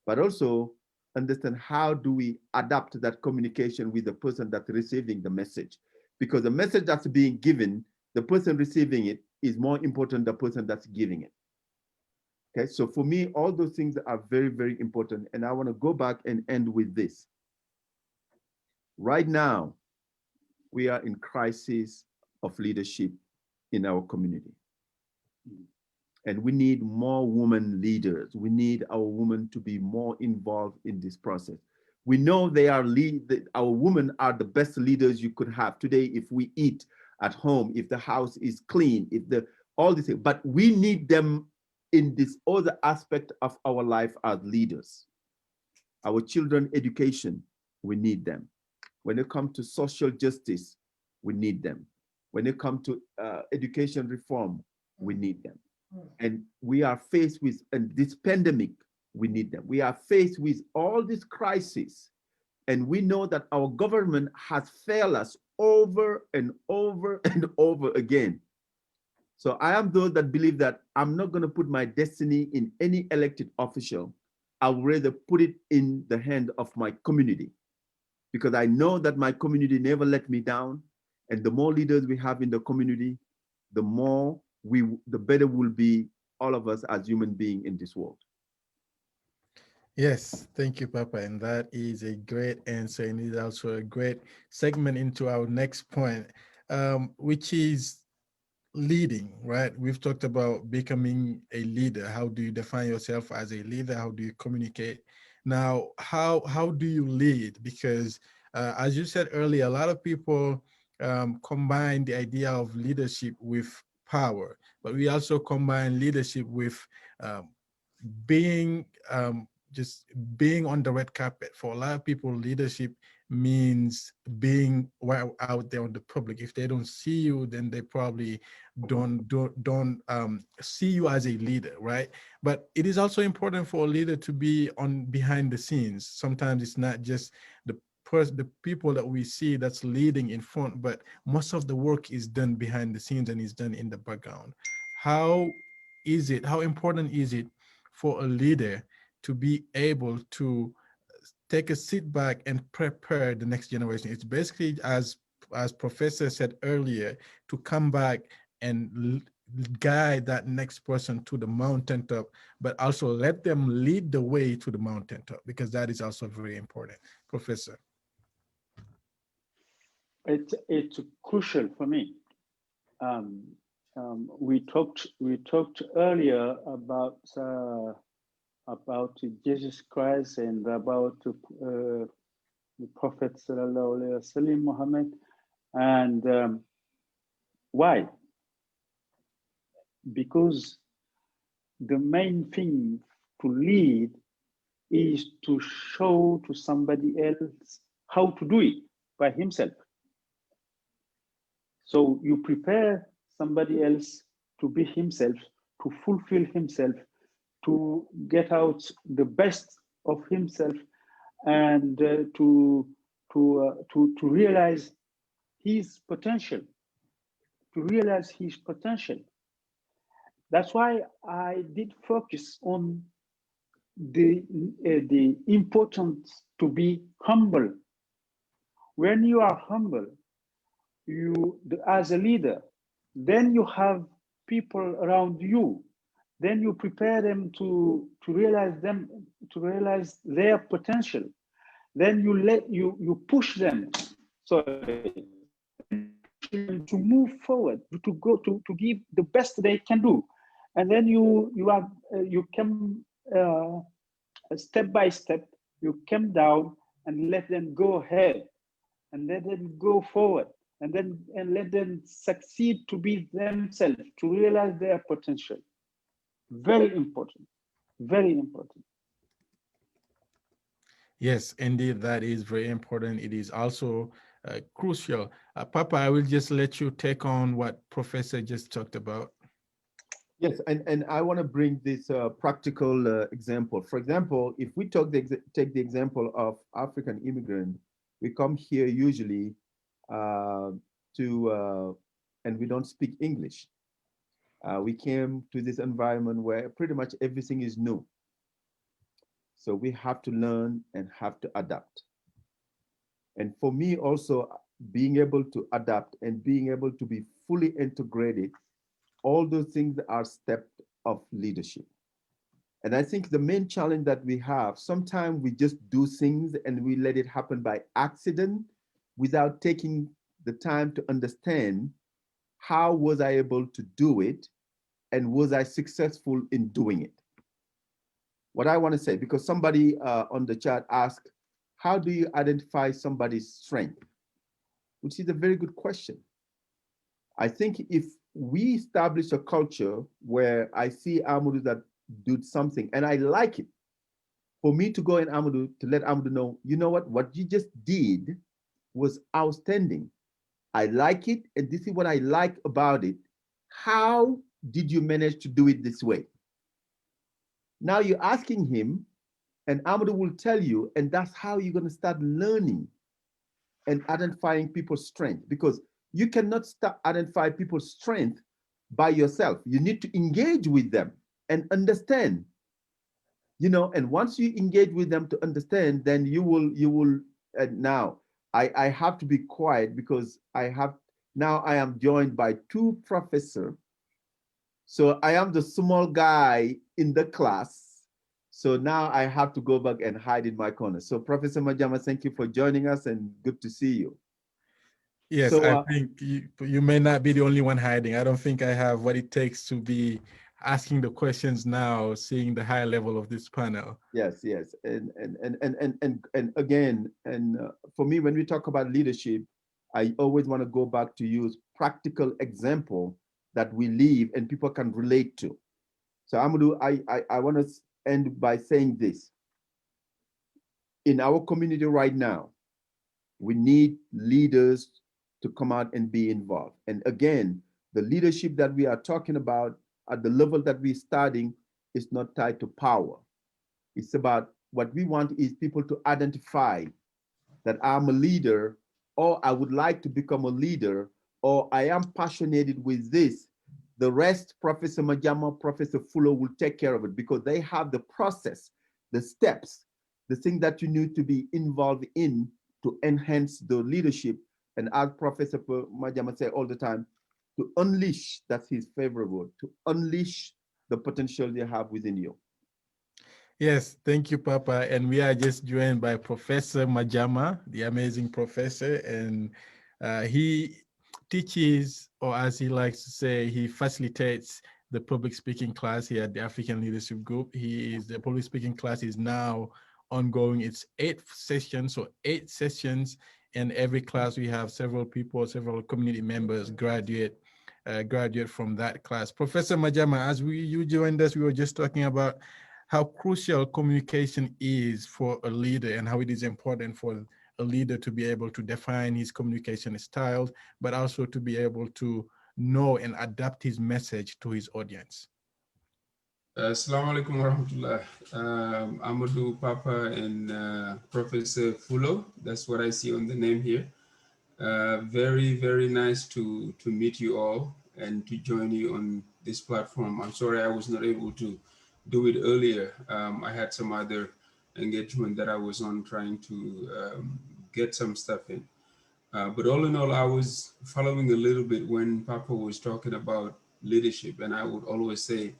but also understand how do we adapt that communication with the person that's receiving the message. Because the message that's being given, the person receiving it is more important than the person that's giving it. Okay, so for me, all those things are very, very important. And I want to go back and end with this. Right now, we are in crisis of leadership in our community. And we need more women leaders. We need our women to be more involved in this process. We know our women are the best leaders you could have today if we eat at home, if the house is clean, all these things. But we need them in this other aspect of our life as leaders. Our children education, we need them. When it comes to social justice, we need them. When it comes to education reform, we need them. And we are faced with this pandemic, we need them. We are faced with all this crisis, and we know that our government has failed us over and over and over again. So I am those that believe that I'm not going to put my destiny in any elected official. I would rather put it in the hand of my community, because I know that my community never let me down. And the more leaders we have in the community, the better will be all of us as human beings in this world. Yes, thank you, Papa. And that is a great answer. And it's also a great segment into our next point, which is leading, right? We've talked about becoming a leader. How do you define yourself as a leader? How do you communicate? Now, how do you lead? Because as you said earlier, a lot of people combine the idea of leadership with power, but we also combine leadership with um, being just being on the red carpet. For a lot of people, leadership means being out there on the public. If they don't see you, then they probably don't see you as a leader, right? But it is also important for a leader to be on behind the scenes. Sometimes it's not just the people that we see that's leading in front, but most of the work is done behind the scenes and is done in the background. How important is it for a leader to be able to take a sit back and prepare the next generation? It's basically, as Professor said earlier, to come back and guide that next person to the mountaintop, but also let them lead the way to the mountaintop, because that is also very important. Professor. It's crucial for me. We talked earlier about Jesus Christ and about the Prophet Sallallahu Alaihi Wasallam Muhammad, and why? Because the main thing to lead is to show to somebody else how to do it by himself. So you prepare somebody else to be himself, to fulfill himself, to get out the best of himself, and to realize his potential. To realize his potential. That's why I did focus on the importance to be humble. When you are humble, as a leader, then you have people around you. Then you prepare them to realize their potential. Then you push them, sorry, to move forward, to go to give the best they can do, and then you come step by step. You come down and let them go ahead, and let them go forward, and let them succeed to be themselves, to realize their potential. Very important, very important. Yes, indeed, that is very important. It is also crucial. Papa, I will just let you take on what Professor just talked about. Yes, and I want to bring this practical example. For example, if we take the example of African immigrant, we come here usually uh, and we don't speak English. We came to this environment where pretty much everything is new. So we have to learn and have to adapt. And for me also, being able to adapt and being able to be fully integrated, all those things are steps of leadership. And I think the main challenge that we have, sometimes we just do things and we let it happen by accident without taking the time to understand how was I able to do it and was I successful in doing it. What I want to say, because somebody on the chat asked, how do you identify somebody's strength? Which is a very good question. I think if we establish a culture where I see Amadou that did something and I like it, for me to go in Amadou to let Amadou know, you know what you just did was outstanding. I like it, and this is what I like about it. How did you manage to do it this way? Now you're asking him, and Amadou will tell you, and that's how you're going to start learning and identifying people's strength, because you cannot start identify people's strength by yourself. You need to engage with them and understand, and once you engage with them to understand, then you will now I have to be quiet because I am joined by two professors. So I am the small guy in the class. So now I have to go back and hide in my corner. So Professor Majama, thank you for joining us and good to see you. Yes, So I think you may not be the only one hiding. I don't think I have what it takes to be asking the questions now, seeing the high level of this panel. yes, and again, and for me, when we talk about leadership, I always want to go back to use practical example that we live and people can relate to. So Amadou, I want to end by saying this. In our community right now, we need leaders to come out and be involved. And again, the leadership that we are talking about at the level that we're starting is not tied to power. It's about what we want is people to identify that I'm a leader, or I would like to become a leader, or I am passionate with this. The rest, Professor Majama, Professor Fuller will take care of it because they have the process, the steps, the thing that you need to be involved in to enhance the leadership. And as Professor Majama say all the time, to unleash, that's his favorite word, to unleash the potential you have within you. Yes, thank you, Papa. And we are just joined by Professor Majama, the amazing professor, and he teaches, or as he likes to say, he facilitates the public speaking class here at the African Leadership Group. The public speaking class is now ongoing. It's 8 sessions, so 8 sessions. And every class we have several people, several community members graduate from that class. Professor Majama, as you joined us, we were just talking about how crucial communication is for a leader and how it is important for a leader to be able to define his communication styles, but also to be able to know and adapt his message to his audience. Assalamu alaikum warahmatullah. Amadou, Papa, and Professor Fulo. That's what I see on the name here. Very, very nice to meet you all and to join you on this platform. I'm sorry I was not able to do it earlier. I had some other engagement that I was on trying to get some stuff in. But all in all, I was following a little bit when Papa was talking about leadership, and I would always say,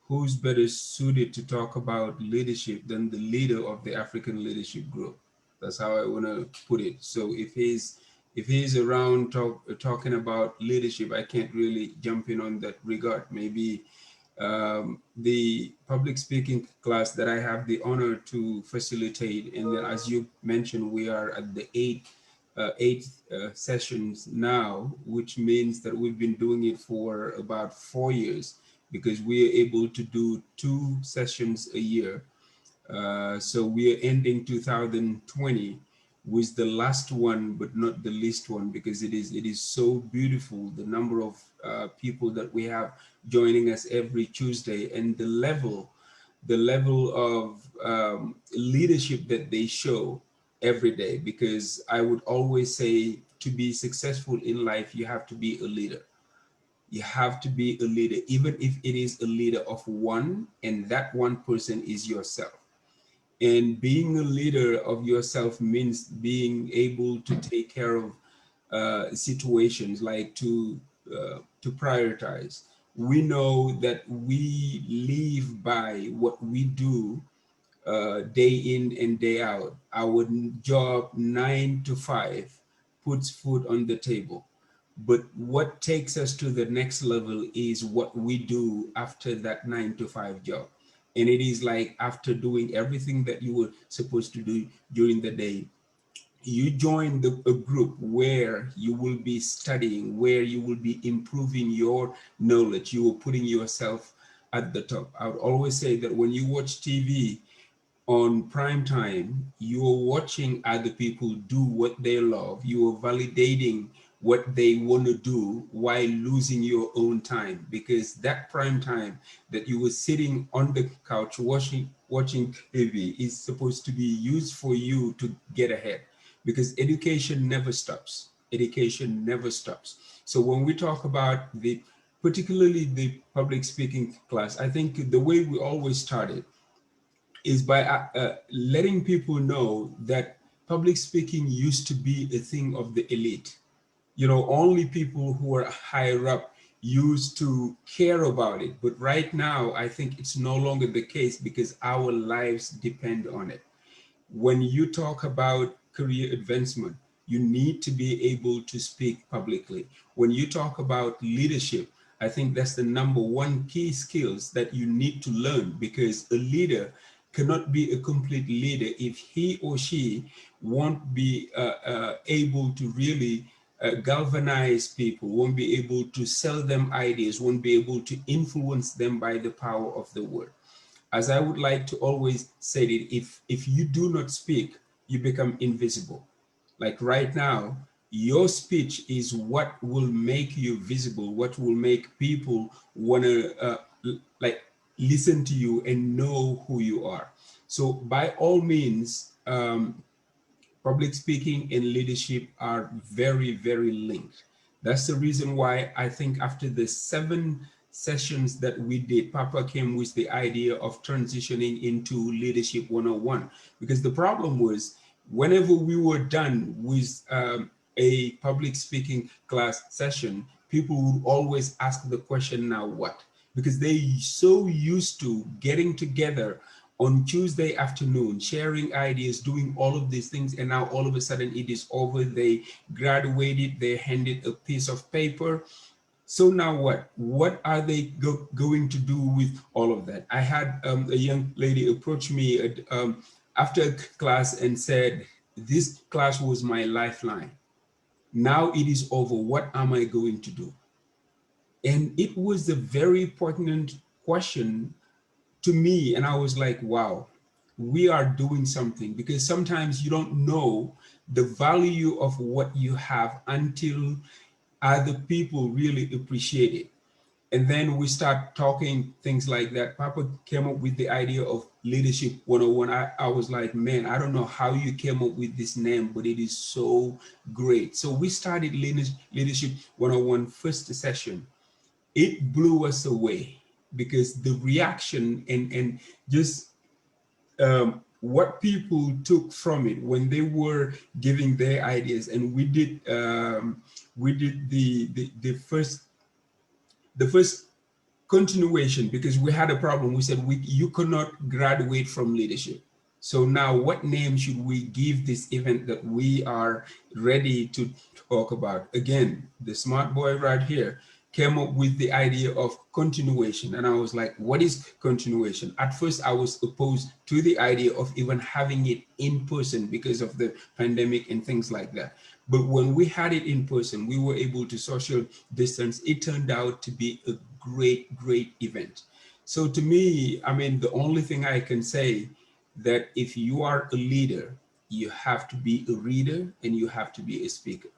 who's better suited to talk about leadership than the leader of the African Leadership Group? That's how I want to put it. So if he's around talking about leadership, I can't really jump in on that regard. Maybe the public speaking class that I have the honor to facilitate, and then as you mentioned, we are at the 8th 8 sessions now, which means that we've been doing it for about 4 years, because we are able to do 2 sessions a year. So we are ending 2020 with the last one, but not the least one, because it is so beautiful, the number of people that we have joining us every Tuesday, and the level of leadership that they show every day. Because I would always say, to be successful in life, you have to be a leader. You have to be a leader, even if it is a leader of one, and that one person is yourself. And being a leader of yourself means being able to take care of situations, like to prioritize. We know that we live by what we do day in and day out. Our job, 9 to 5, puts food on the table. But what takes us to the next level is what we do after that 9 to 5 job. And it is like, after doing everything that you were supposed to do during the day, you join a group where you will be studying, where you will be improving your knowledge. You are putting yourself at the top. I would always say that when you watch TV, on prime time, you're watching other people do what they love. You're validating what they want to do while losing your own time, because that prime time that you were sitting on the couch watching TV is supposed to be used for you to get ahead, because education never stops. Education never stops. So when we talk about particularly the public speaking class, I think the way we always started is by letting people know that public speaking used to be a thing of the elite. You know, only people who are higher up used to care about it. But right now, I think it's no longer the case, because our lives depend on it. When you talk about career advancement, you need to be able to speak publicly. When you talk about leadership, I think that's the number one key skills that you need to learn, because a leader cannot be a complete leader if he or she won't be able to really galvanize people, won't be able to sell them ideas, won't be able to influence them by the power of the word. As I would like to always say it, if you do not speak, you become invisible. Like right now, your speech is what will make you visible, what will make people want to like listen to you and know who you are. So by all means, public speaking and leadership are very, very linked. That's the reason why I think after the 7 sessions that we did, Papa came with the idea of transitioning into Leadership 101. Because the problem was, whenever we were done with a public speaking class session, people would always ask the question, now what? Because they so used to getting together on Tuesday afternoon, sharing ideas, doing all of these things, and now all of a sudden it is over. They graduated, they handed a piece of paper. So now what? What are they going to do with all of that? I had a young lady approach me after class and said, this class was my lifeline. Now it is over. What am I going to do? And it was a very pertinent question to me. And I was like, wow, we are doing something, because sometimes you don't know the value of what you have until other people really appreciate it. And then we start talking things like that. Papa came up with the idea of Leadership 101. I was like, man, I don't know how you came up with this name, but it is so great. So we started Leadership 101 first session. It blew us away, because the reaction and just what people took from it when they were giving their ideas. And we did the first continuation, because we had a problem. We said, you cannot graduate from leadership. So now what name should we give this event that we are ready to talk about? Again, the smart boy right here came up with the idea of continuation. And I was like, what is continuation? At first, I was opposed to the idea of even having it in person because of the pandemic and things like that. But when we had it in person, we were able to social distance. It turned out to be a great, great event. So to me, I mean, the only thing I can say that if you are a leader, you have to be a reader and you have to be a speaker.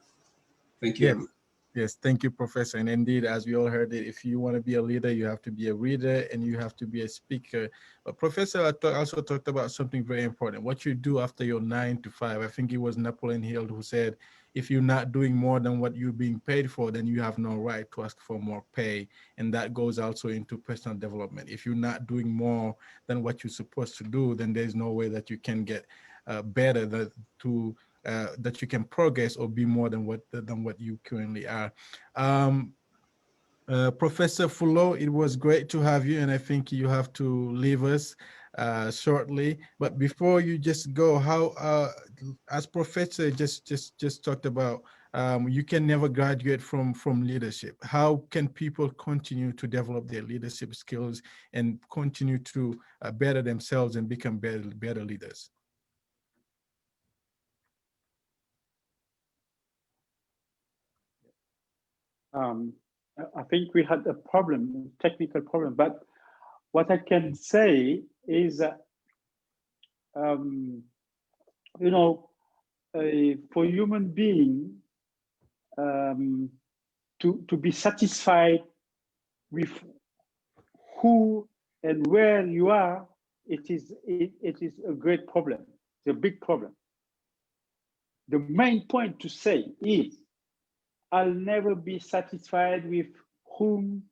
Thank you, Yes. Ahmed. Yes, thank you, Professor. And indeed, as we all heard it, if you want to be a leader, you have to be a reader and you have to be a speaker. But Professor also talked about something very important, what you do after your 9 to 5. I think it was Napoleon Hill who said, if you're not doing more than what you're being paid for, then you have no right to ask for more pay. And that goes also into personal development. If you're not doing more than what you're supposed to do, then there's no way that you can get better that you can progress or be more than what you currently are. Um, Professor Fulo, it was great to have you, and I think you have to leave us shortly. But before you just go, how, as Professor just talked about, you can never graduate from leadership. How can people continue to develop their leadership skills and continue to better themselves and become better leaders? I think we had a problem, technical problem, but what I can say is that, you know, for human being to be satisfied with who and where you are, it is a great problem. It's a big problem. The main point to say is, I'll never be satisfied with who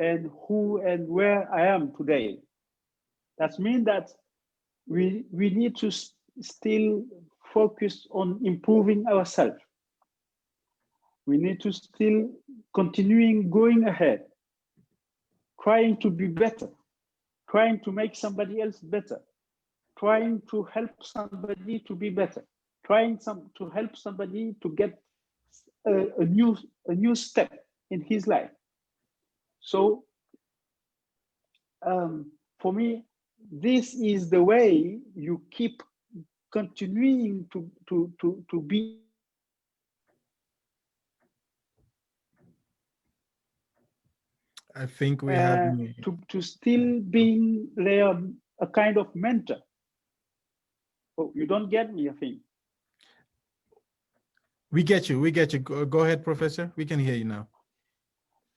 and where I am today. That means that we need to still focus on improving ourselves. We need to still continuing going ahead, trying to be better, trying to make somebody else better, trying to help somebody to be better, trying to help somebody to get a new step in his life. So for me, this is the way you keep continuing to be I think we have to still being a kind of mentor. Oh, you don't get me, I think. We get you. We get you. Go ahead, Professor. We can hear you now.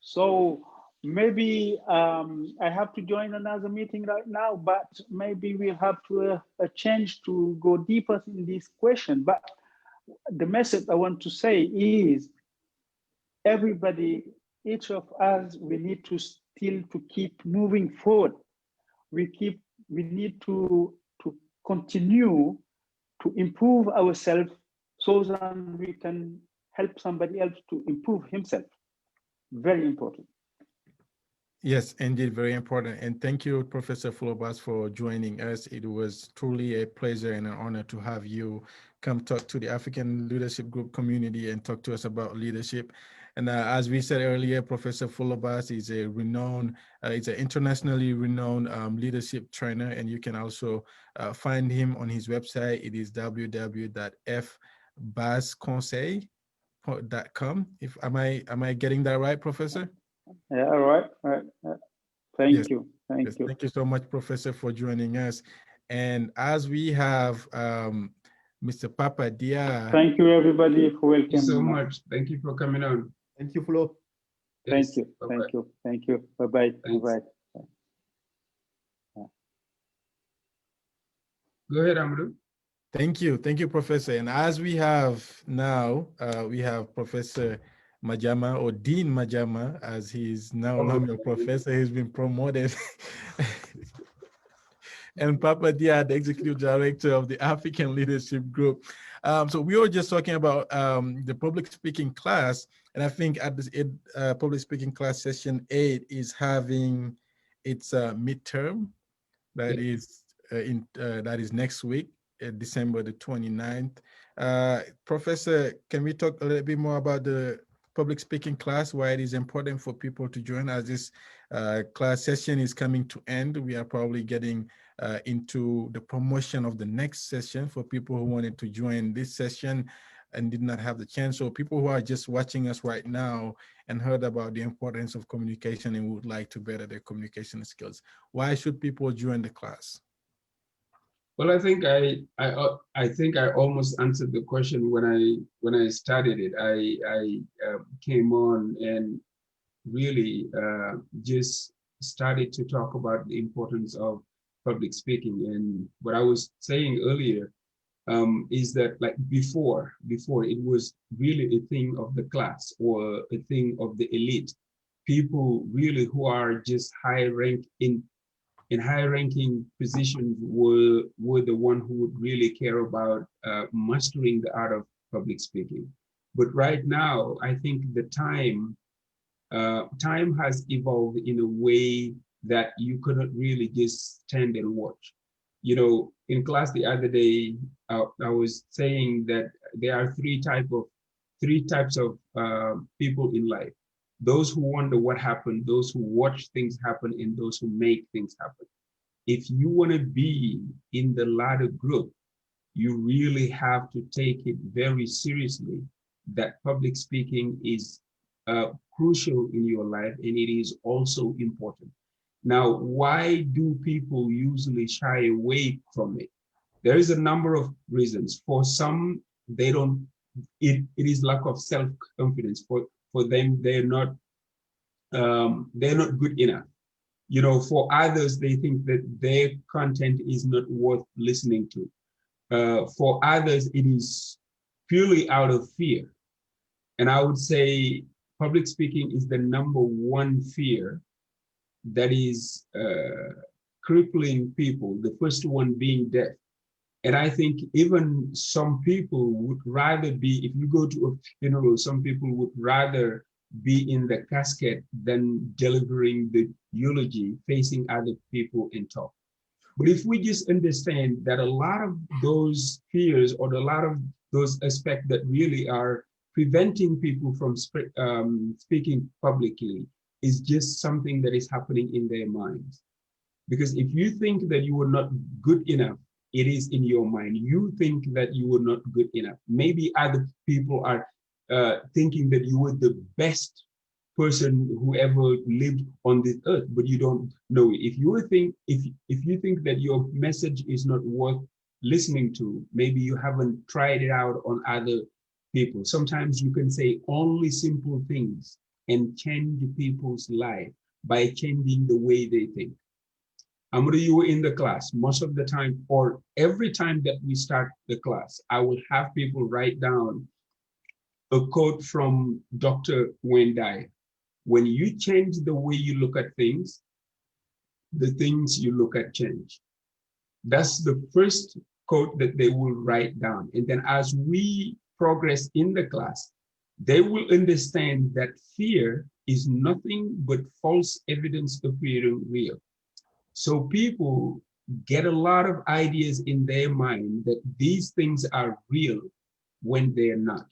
So maybe I have to join another meeting right now, but maybe we have to a change to go deeper in this question. But the message I want to say is, everybody, each of us, we need to still to keep moving forward. We need to continue to improve ourselves so that we can help somebody else to improve himself. Very important. Yes, indeed, very important. And thank you, Professor Fulobas, for joining us. It was truly a pleasure and an honor to have you come talk to the African Leadership Group community and talk to us about leadership. And as we said earlier, Professor Fulobas is a renowned, it's an internationally renowned leadership trainer, and you can also find him on his website. It is www.fbasconseil.com. Am I getting that right, Professor? Yeah, all right. Thank you. Thank you. Thank you so much, Professor, for joining us. And as we have Mr. Papa Dia. Thank you, everybody, for welcoming. Thank you so much. Thank you for coming on. Thank you, Flo. Thank Yes. you. Bye-bye. Thank you. Thank you. Bye-bye. Thanks. Bye-bye. Go ahead, Amadou. Thank you. Thank you, Professor. And as we have now, we have Professor Majama, or Dean Majama, as he's no longer a professor. He's been promoted. And Papa Dia, the executive director of the African Leadership Group. So we were just talking about the public speaking class, and I think at this public speaking class session 8 is having its midterm. That is that is next week, December the 29th. Professor, can we talk a little bit more about the public speaking class, why it is important for people to join? As this class session is coming to end, we are probably getting into the promotion of the next session for people who wanted to join this session. and did not have the chance. So people who are just watching us right now and heard about the importance of communication and would like to better their communication skills, why should people join the class? Well, I think I almost answered the question when I started it. I came on and really just started to talk about the importance of public speaking. And what I was saying earlier is that, like, before it was really a thing of the class or a thing of the elite, people really who are just high rank in high ranking positions were the one who would really care about mastering the art of public speaking. But right now, I think the time has evolved in a way that you cannot really just stand and watch. You know, in class the other day, I was saying that there are three types of people in life: those who wonder what happened, those who watch things happen, and those who make things happen. If you want to be in the latter group, you really have to take it very seriously that public speaking is crucial in your life, and it is also important. Now, why do people usually shy away from it? There is a number of reasons. For some, they don't, it is lack of self-confidence. For them, they're not good enough. You know, for others, they think that their content is not worth listening to. For others, it is purely out of fear. And I would say public speaking is the number one fear that is crippling people, the first one being death. And I think even some people would rather be, if you go to a funeral, some people would rather be in the casket than delivering the eulogy, facing other people and talk. But if we just understand that a lot of those fears or a lot of those aspects that really are preventing people from speaking publicly is just something that is happening in their minds. Because if you think that you are not good enough, it is in your mind. You think that you are not good enough. Maybe other people are thinking that you were the best person who ever lived on this earth, but you don't know it. If you think that your message is not worth listening to, maybe you haven't tried it out on other people. Sometimes you can say only simple things and change people's life by changing the way they think. Amru, you were in the class most of the time, or every time that we start the class, I will have people write down a quote from Dr. Wayne Dyer. When you change the way you look at things, the things you look at change. That's the first quote that they will write down. And then as we progress in the class, they will understand that fear is nothing but false evidence appearing real. So people get a lot of ideas in their mind that these things are real when they're not.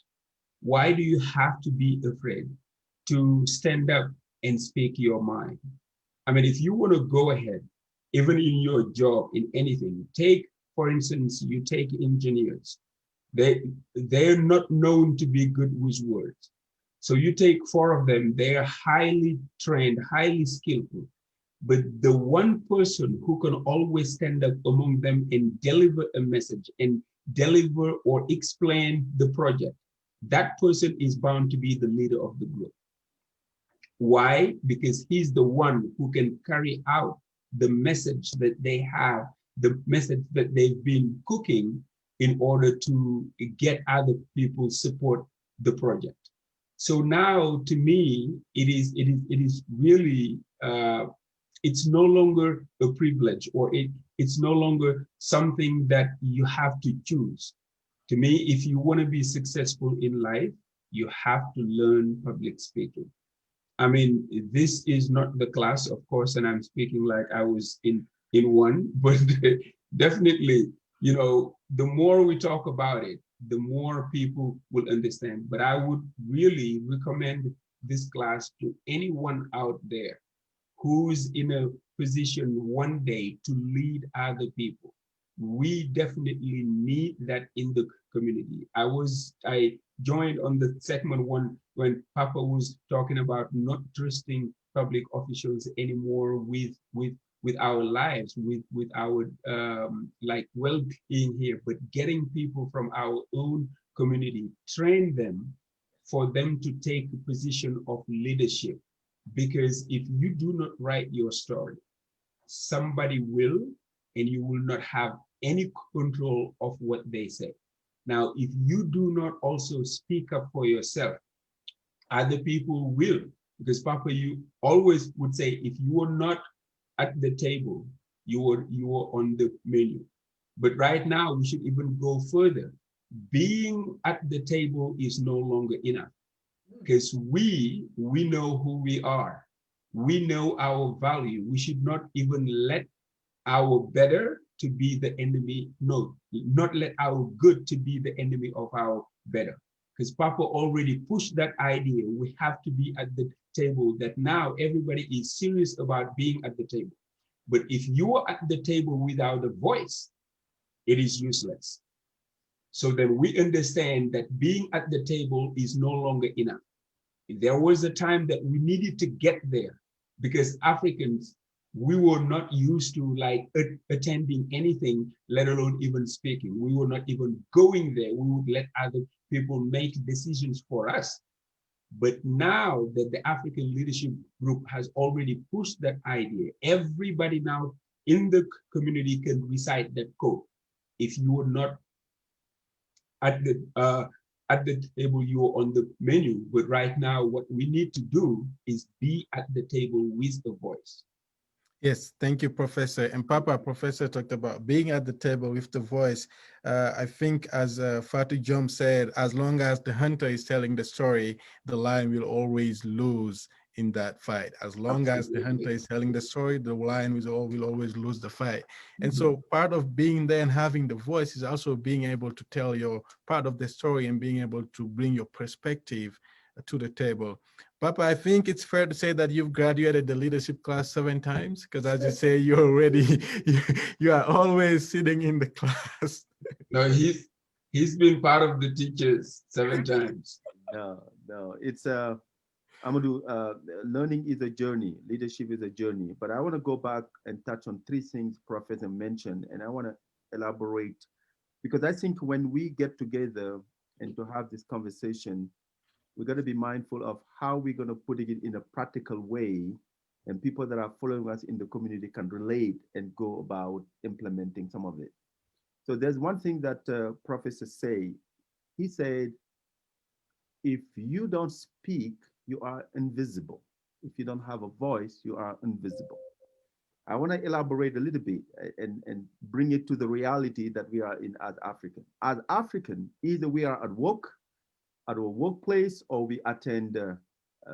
Why do you have to be afraid to stand up and speak your mind? I mean, if you want to go ahead, even in your job, in anything, take, for instance, you take engineers. They're not known to be good with words. So you take 4 of them, they are highly trained, highly skillful. But the one person who can always stand up among them and deliver a message and deliver or explain the project, that person is bound to be the leader of the group. Why? Because he's the one who can carry out the message that they have, the message that they've been cooking in order to get other people support the project. So now, to me, it is really it's no longer a privilege, or it's no longer something that you have to choose. To me, if you want to be successful in life, you have to learn public speaking. I mean, this is not the class, of course, and I'm speaking like I was in one, but definitely, you know, the more we talk about it, the more people will understand. But I would really recommend this class to anyone out there who's in a position one day to lead other people. We definitely need that in the community. I joined on the segment one when Papa was talking about not trusting public officials anymore with our lives, with our like well-being here, but getting people from our own community, train them for them to take a position of leadership. Because if you do not write your story, somebody will, and you will not have any control of what they say. Now, if you do not also speak up for yourself, other people will. Because Papa, you always would say, if you are not at the table, you are on the menu. But right now, we should even go further. Being at the table is no longer enough, because we know who we are. We know our value. We should not even let our better to be the enemy. No, not let our good to be the enemy of our better. Because Papa already pushed that idea. We have to be at the table, that now everybody is serious about being at the table. But if you are at the table without a voice, it is useless. So then we understand that being at the table is no longer enough. There was a time that we needed to get there, because Africans, we were not used to like attending anything, let alone even speaking. We were not even going there. We would let other people make decisions for us. But now that the African Leadership Group has already pushed that idea, everybody now in the community can recite that code. If you are not at the table, you are on the menu. But right now, what we need to do is be at the table with a voice. Yes, thank you, Professor. And Papa, Professor talked about being at the table with the voice. I think, as Fatu Jom said, as long as the hunter is telling the story, the lion will always lose in that fight. As long as the hunter is telling the story, the lion will always lose the fight. And so part of being there and having the voice is also being able to tell your part of the story and being able to bring your perspective to the table. Papa, I think it's fair to say that you've graduated the leadership class 7 times, because as you say, you're already, you are always sitting in the class. No, he's been part of the teachers 7 times. No, it's Amadou, learning is a journey, leadership is a journey. But I want to go back and touch on 3 things Professor mentioned, and I want to elaborate, because I think when we get together and to have this conversation, we're going to be mindful of how we're going to put it in a practical way, and people that are following us in the community can relate and go about implementing some of it. So there's one thing that Professor say. He said, if you don't speak, you are invisible. If you don't have a voice, you are invisible. I want to elaborate a little bit and bring it to the reality that we are in as African. As African, either we are at work, at our workplace, or we attend a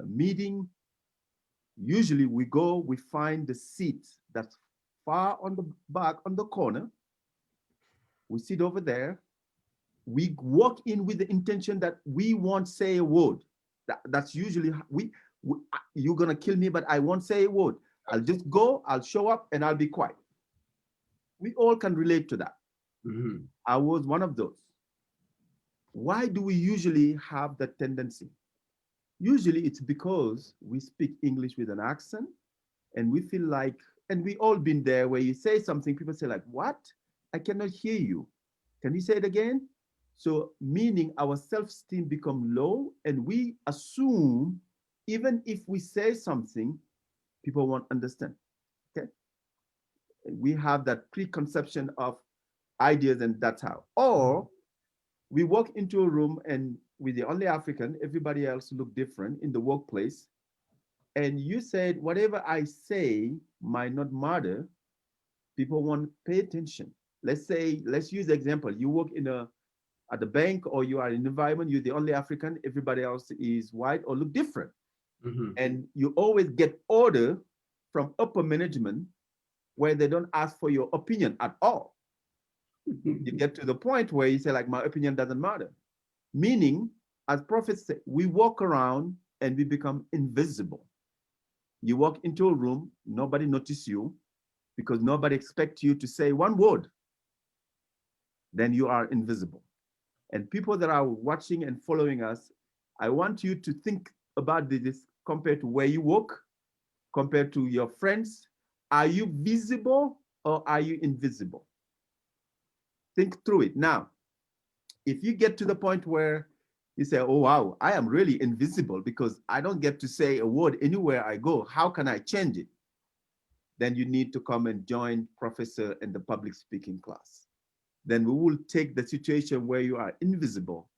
meeting. Usually we go, we find the seat that's far on the back, on the corner. We sit over there. We walk in with the intention that we won't say a word. That's usually, you're gonna kill me, but I won't say a word. I'll just go, I'll show up, and I'll be quiet. We all can relate to that. I was one of those. Why do we usually have that tendency? Usually it's because we speak English with an accent, and we feel like, and we all been there where you say something, people say like, what? I cannot hear you. Can you say it again? So meaning our self-esteem become low, and we assume even if we say something, people won't understand, okay? We have that preconception of ideas, and that's how. Or we walk into a room and we're the only African, everybody else look different in the workplace. And you said, whatever I say might not matter, people won't pay attention. Let's say, let's use the example. You work at the bank, or you are in an environment, you're the only African, everybody else is white or look different. And you always get order from upper management where they don't ask for your opinion at all. You get to the point where you say like, my opinion doesn't matter. Meaning, as prophets say, we walk around and we become invisible. You walk into a room, nobody notices you because nobody expects you to say one word. Then you are invisible. And people that are watching and following us, I want you to think about this compared to where you work, compared to your friends. Are you visible or are you invisible? Think through it. Now, if you get to the point where you say, oh, wow, I am really invisible because I don't get to say a word anywhere I go, how can I change it? Then you need to come and join Professor in the public speaking class. Then we will take the situation where you are invisible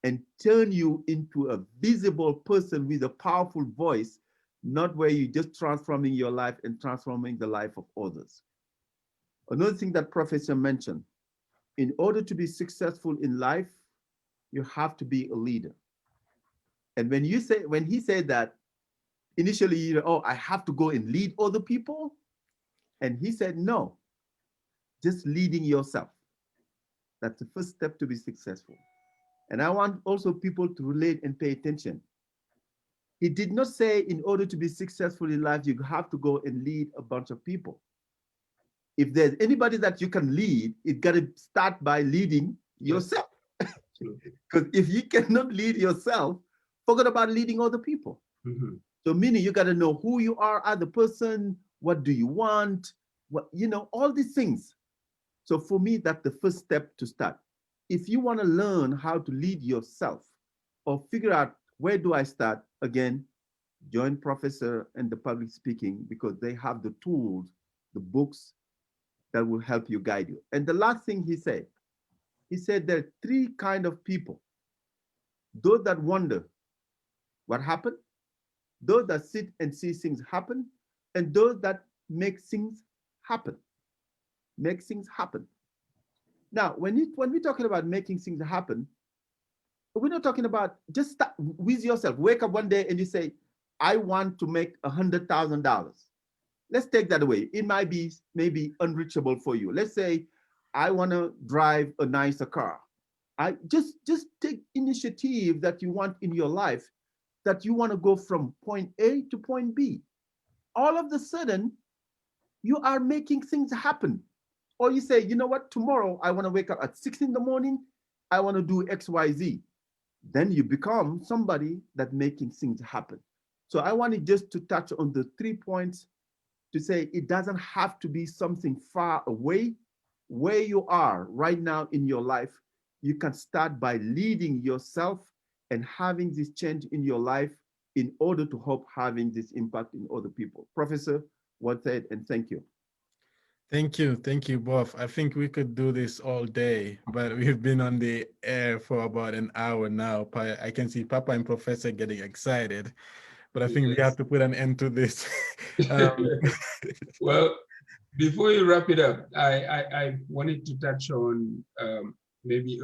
and turn you into a visible person with a powerful voice, not where you're just transforming your life and transforming the life of others. Another thing that Professor mentioned, in order to be successful in life, you have to be a leader. And when he said that, initially, you know, oh, I have to go and lead other people. And he said, no, just leading yourself. That's the first step to be successful. And I want also people to relate and pay attention. He did not say in order to be successful in life, you have to go and lead a bunch of people. If there's anybody that you can lead, it got to start by leading yourself. Because if you cannot lead yourself, forget about leading other people. Mm-hmm. So meaning you got to know who you are as a person, what do you want, what, you know, all these things. So for me, that's the first step to start. If you want to learn how to lead yourself or figure out where do I start, again, join Professor and the public speaking because they have the tools, the books that will help you guide you. And the last thing he said there are three kinds of people. Those that wonder what happened, those that sit and see things happen, and those that make things happen. Make things happen. Now, when we're talking about making things happen, we're not talking about just start with yourself. Wake up one day and you say, I want to make $100,000. Let's take that away. It might be maybe unreachable for you. Let's say, I want to drive a nicer car. I just take initiative that you want in your life, that you want to go from point A to point B. All of a sudden, you are making things happen. Or you say, you know what, tomorrow I want to wake up at 6 in the morning. I want to do X, Y, Z. Then you become somebody that making things happen. So I wanted just to touch on the 3 points to say it doesn't have to be something far away. Where you are right now in your life, you can start by leading yourself and having this change in your life in order to hope having this impact in other people. Professor, one third, and thank you. Thank you both. I think we could do this all day, but we've been on the air for about an hour now. I can see Papa and Professor getting excited, but I think we have to put an end to this. Well, before you wrap it up, I wanted to touch on maybe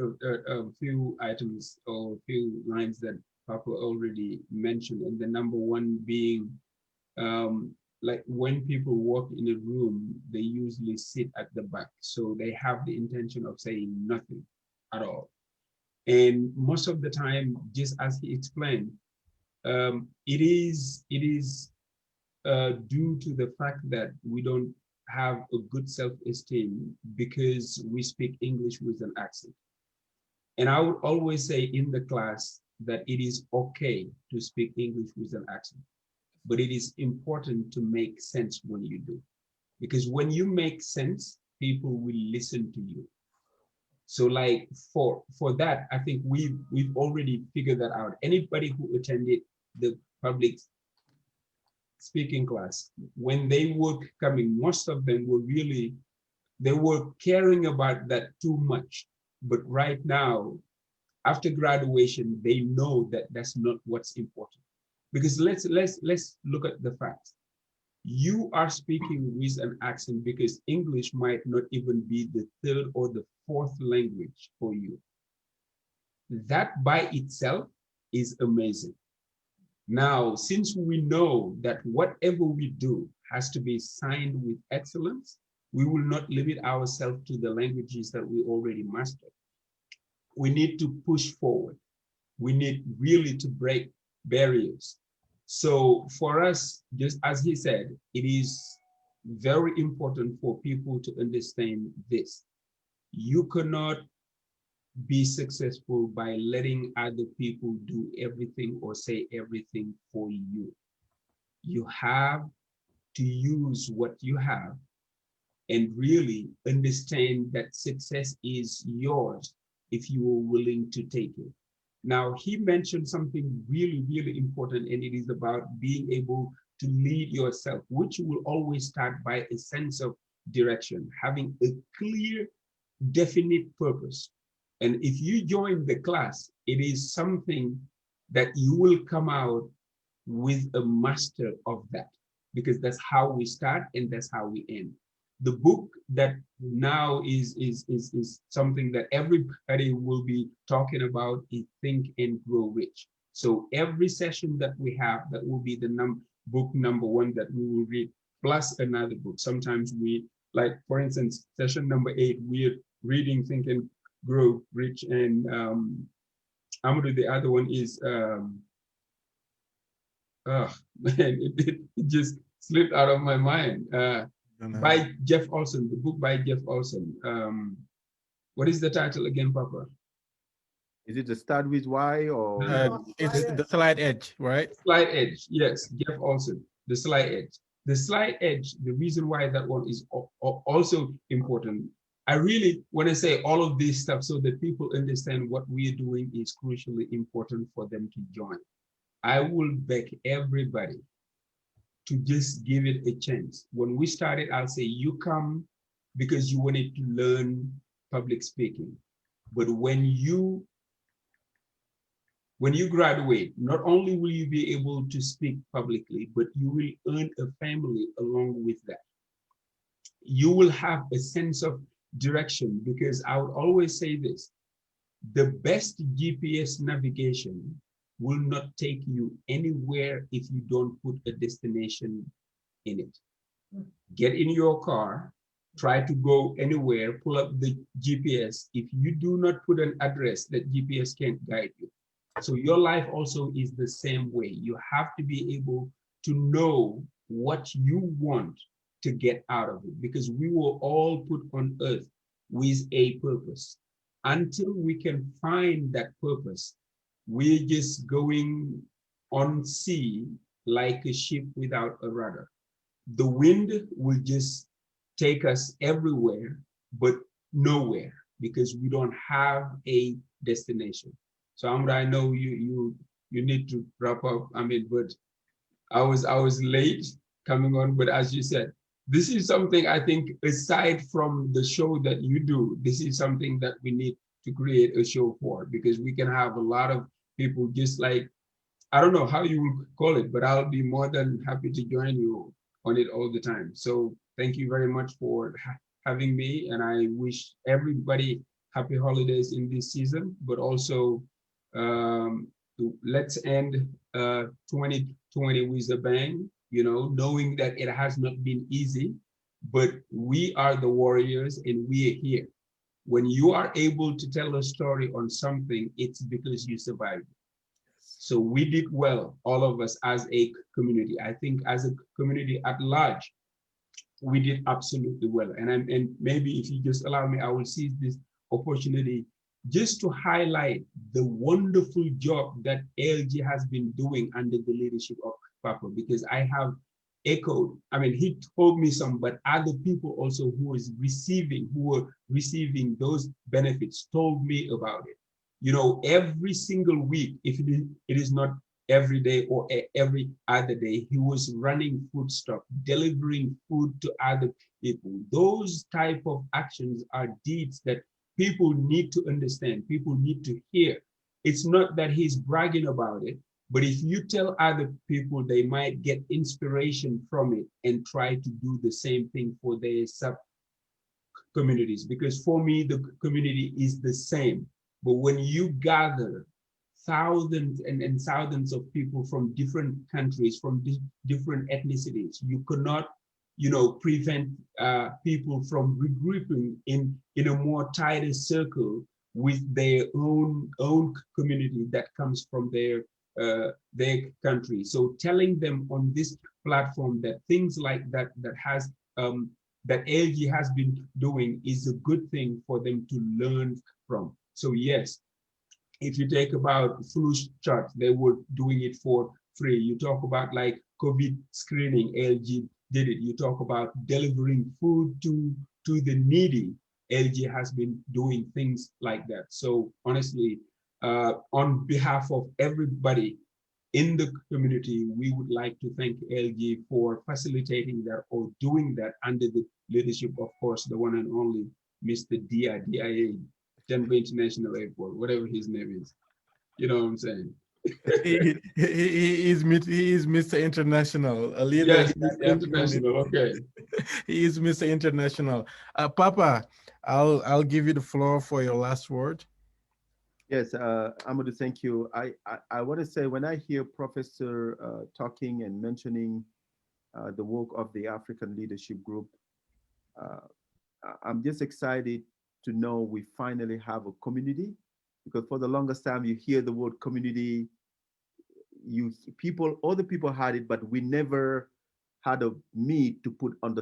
a few items or a few lines that Papa already mentioned, and the number one being like when people walk in a room, they usually sit at the back. So they have the intention of saying nothing at all. And most of the time, just as he explained, it is due to the fact that we don't have a good self-esteem because we speak English with an accent. And I would always say in the class that it is okay to speak English with an accent, but it is important to make sense when you do. Because when you make sense, people will listen to you. So like for that, I think we've already figured that out. Anybody who attended the public speaking class, when they were coming, most of them were they were caring about that too much. But right now, after graduation, they know that that's not what's important. Because let's look at the facts. You are speaking with an accent because English might not even be the third or the fourth language for you. That by itself is amazing. Now, since we know that whatever we do has to be signed with excellence, we will not limit ourselves to the languages that we already mastered. We need to push forward. We need really to break barriers. So for us, just as he said, it is very important for people to understand this. You cannot be successful by letting other people do everything or say everything for you. You have to use what you have and really understand that success is yours if you are willing to take it. Now, he mentioned something really, really important, and it is about being able to lead yourself, which will always start by a sense of direction, having a clear, definite purpose. And if you join the class, it is something that you will come out with a master of that, because that's how we start and that's how we end. The book that now is something that everybody will be talking about is Think and Grow Rich. So every session that we have, that will be the book number one that we will read, plus another book. Sometimes we, like for instance, session number 8, we're reading Think and Grow Rich, and Amadou, the other one is oh man, it just slipped out of my mind. By Jeff Olson, the book by Jeff Olson. What is the title again, Papa? Is it the Start With Why or? It's The Slight Edge, right? Slight Edge, yes, Jeff Olson, The Slight Edge. The Slight Edge, the reason why that one is also important. I really want to say all of this stuff so that people understand what we're doing is crucially important for them to join. I will beg everybody to just give it a chance. When we started, I'll say you come because you wanted to learn public speaking. But when you graduate, not only will you be able to speak publicly, but you will earn a family along with that. You will have a sense of direction, because I would always say this: the best GPS navigation will not take you anywhere if you don't put a destination in it. Get in your car, try to go anywhere, pull up the GPS. If you do not put an address, that GPS can't guide you. So your life also is the same way. You have to be able to know what you want to get out of it, because we were all put on earth with a purpose. Until we can find that purpose, we're just going on sea like a ship without a rudder. The wind will just take us everywhere, but nowhere, because we don't have a destination. So Amra, I know you need to wrap up. I mean, but I was late coming on, but as you said, this is something I think, aside from the show that you do, this is something that we need to create a show for, because we can have a lot of people just like, I don't know how you will call it, but I'll be more than happy to join you on it all the time. So thank you very much for having me, and I wish everybody happy holidays in this season, but also let's end 2020 with a bang, you know, knowing that it has not been easy, but we are the warriors and we are here. When you are able to tell a story on something, it's because you survived. So we did well, all of us as a community. I think as a community at large, we did absolutely well. And maybe if you just allow me, I will seize this opportunity just to highlight the wonderful job that ALG has been doing under the leadership of Papa, because I have echoed, I mean, he told me some, but other people also who were receiving those benefits told me about it. You know, every single week, if it is not every day or every other day, he was running food stock, delivering food to other people. Those type of actions are deeds that people need to understand, people need to hear. It's not that he's bragging about it, but if you tell other people, they might get inspiration from it and try to do the same thing for their sub-communities. Because for me, the community is the same. But when you gather thousands and thousands of people from different countries, from different ethnicities, you cannot, you know, prevent people from regrouping in a more tighter circle with their own community that comes from their country. So telling them on this platform that things like that that ALG has been doing is a good thing for them to learn from. So yes, if you take about flu shot, they were doing it for free. You talk about like COVID screening, ALG did it. You talk about delivering food to the needy. ALG has been doing things like that. So honestly, on behalf of everybody in the community, we would like to thank ALG for facilitating that or doing that under the leadership, of course, the one and only Mr. DIA, Denver International Airport, whatever his name is. You know what I'm saying? He is Mr. International, a leader Yes, in he's the African international. Okay. He is Mr. International. Papa, I'll give you the floor for your last word. Yes, Amadou, thank you. I want to say when I hear Professor talking and mentioning the work of the African Leadership Group, uh, I'm just excited to know we finally have a community, because for the longest time you hear the word community, other people had it, but we never had a meat to put on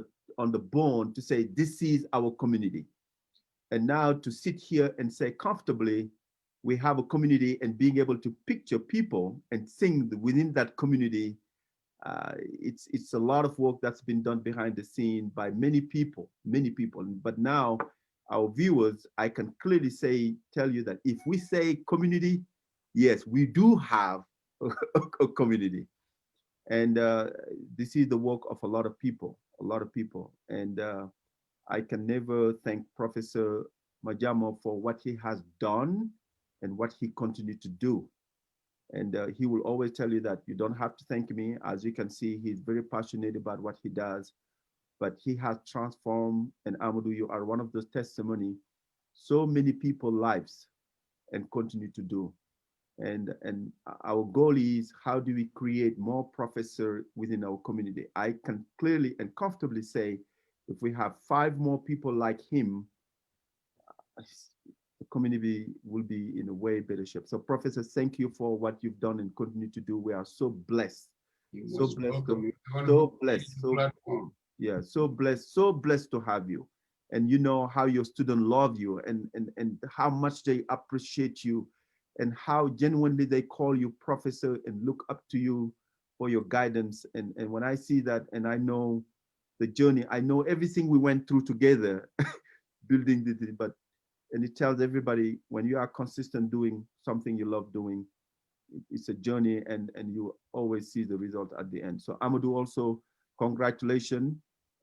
the bone to say this is our community. And now to sit here and say comfortably, we have a community, and being able to picture people and sing within that community, it's a lot of work that's been done behind the scene by many people. But now our viewers, I can clearly tell you that if we say community, yes, we do have a community. And this is the work of a lot of people. And I can never thank Professor Majamo for what he has done and what he continued to do. And he will always tell you that you don't have to thank me. As you can see, he's very passionate about what he does, but he has transformed, and Amadou, you are one of those testimony, so many people's lives, and continue to do. And our goal is, how do we create more professors within our community? I can clearly and comfortably say, if we have 5 more people like him, the community will be in a way better shape. So, Professor, thank you for what you've done and continue to do. We are so blessed. So blessed. So blessed. Yeah, so blessed to have you. And you know how your students love you, and how much they appreciate you, and how genuinely they call you professor and look up to you for your guidance. And when I see that, and I know the journey, I know everything we went through together building this, and it tells everybody, when you are consistent doing something you love doing, it's a journey, and you always see the result at the end. So Amadou, also congratulations.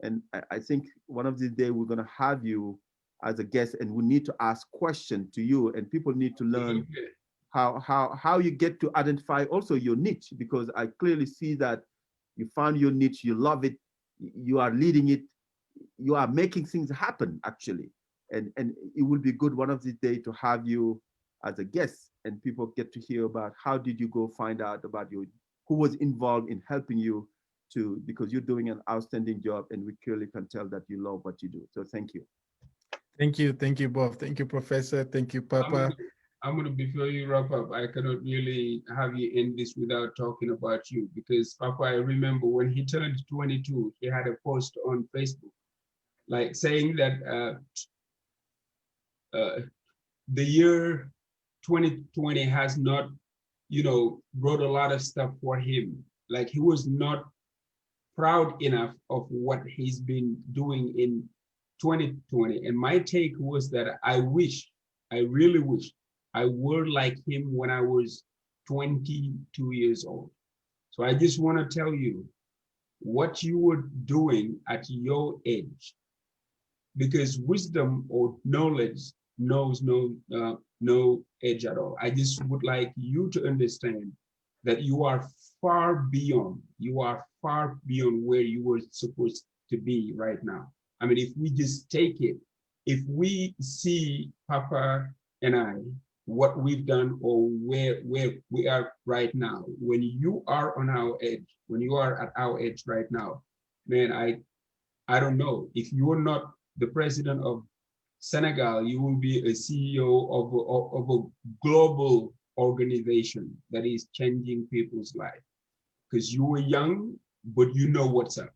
And I think one of these days we're going to have you as a guest, and we need to ask questions to you, and people need to learn how you get to identify also your niche, because I clearly see that you found your niche, you love it, you are leading it, you are making things happen actually. And it will be good one of these days to have you as a guest, and people get to hear about how did you go find out about you, who was involved in helping you to, because you're doing an outstanding job, and we clearly can tell that you love what you do. So thank you. Thank you, Bob. Thank you, Professor. Thank you, Papa. I'm gonna, before you wrap up, I cannot really have you end this without talking about you, because Papa, I remember when he turned 22, he had a post on Facebook, like saying that the year 2020 has not, brought a lot of stuff for him. Like, he was not proud enough of what he's been doing in 2020. And my take was that I really wish I were like him when I was 22 years old. So I just want to tell you what you were doing at your age, because wisdom or knowledge knows no age at all. I just would like you to understand that you are far beyond where you were supposed to be right now. I mean, if we just take it, if we see Papa and I, what we've done, or where we are right now, when you are on our edge, when you are at our edge right now, man, I don't know, if you're not the president of Senegal, you will be a CEO of a global organization that is changing people's life, because you were young, but you know what's up.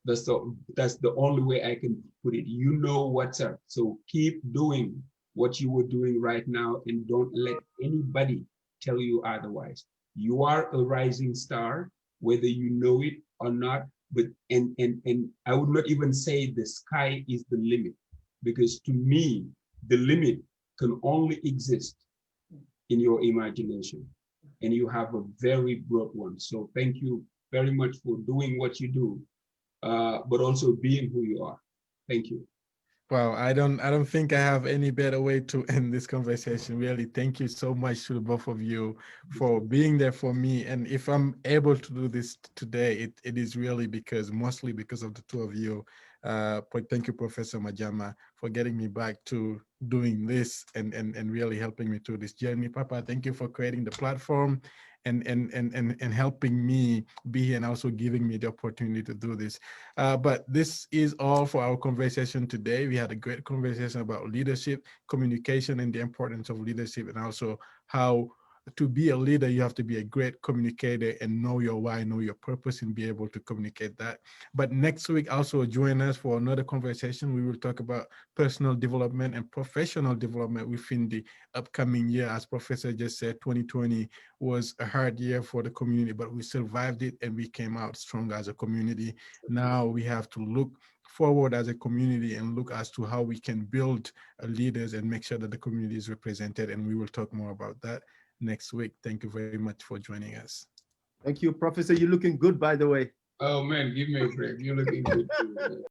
That's the only way I can put it. You know what's up. So keep doing what you were doing right now, and don't let anybody tell you otherwise. You are a rising star, whether you know it or not. But and I would not even say the sky is the limit, because to me, the limit can only exist in your imagination, and you have a very broad one. So thank you very much for doing what you do, but also being who you are. Thank you. Wow, I don't think I have any better way to end this conversation. Really, thank you so much to the both of you for being there for me. And if I'm able to do this today, it is really mostly because of the two of you. But thank you, Professor Majama, for getting me back to doing this and really helping me through this journey. Papa, thank you for creating the platform and helping me be here and also giving me the opportunity to do this. But this is all for our conversation today. We had a great conversation about leadership, communication, and the importance of leadership, and also how to be a leader, you have to be a great communicator and know your why, know your purpose, and be able to communicate that. But next week, also join us for another conversation. We will talk about personal development and professional development within the upcoming year. As Professor just said, 2020 was a hard year for the community, but we survived it and we came out stronger as a community. Now we have to look forward as a community and look as to how we can build leaders and make sure that the community is represented. And we will talk more about that next week. Thank you very much for joining us. Thank you, Professor. You're looking good, by the way. Oh man, give me a break. You're looking good too.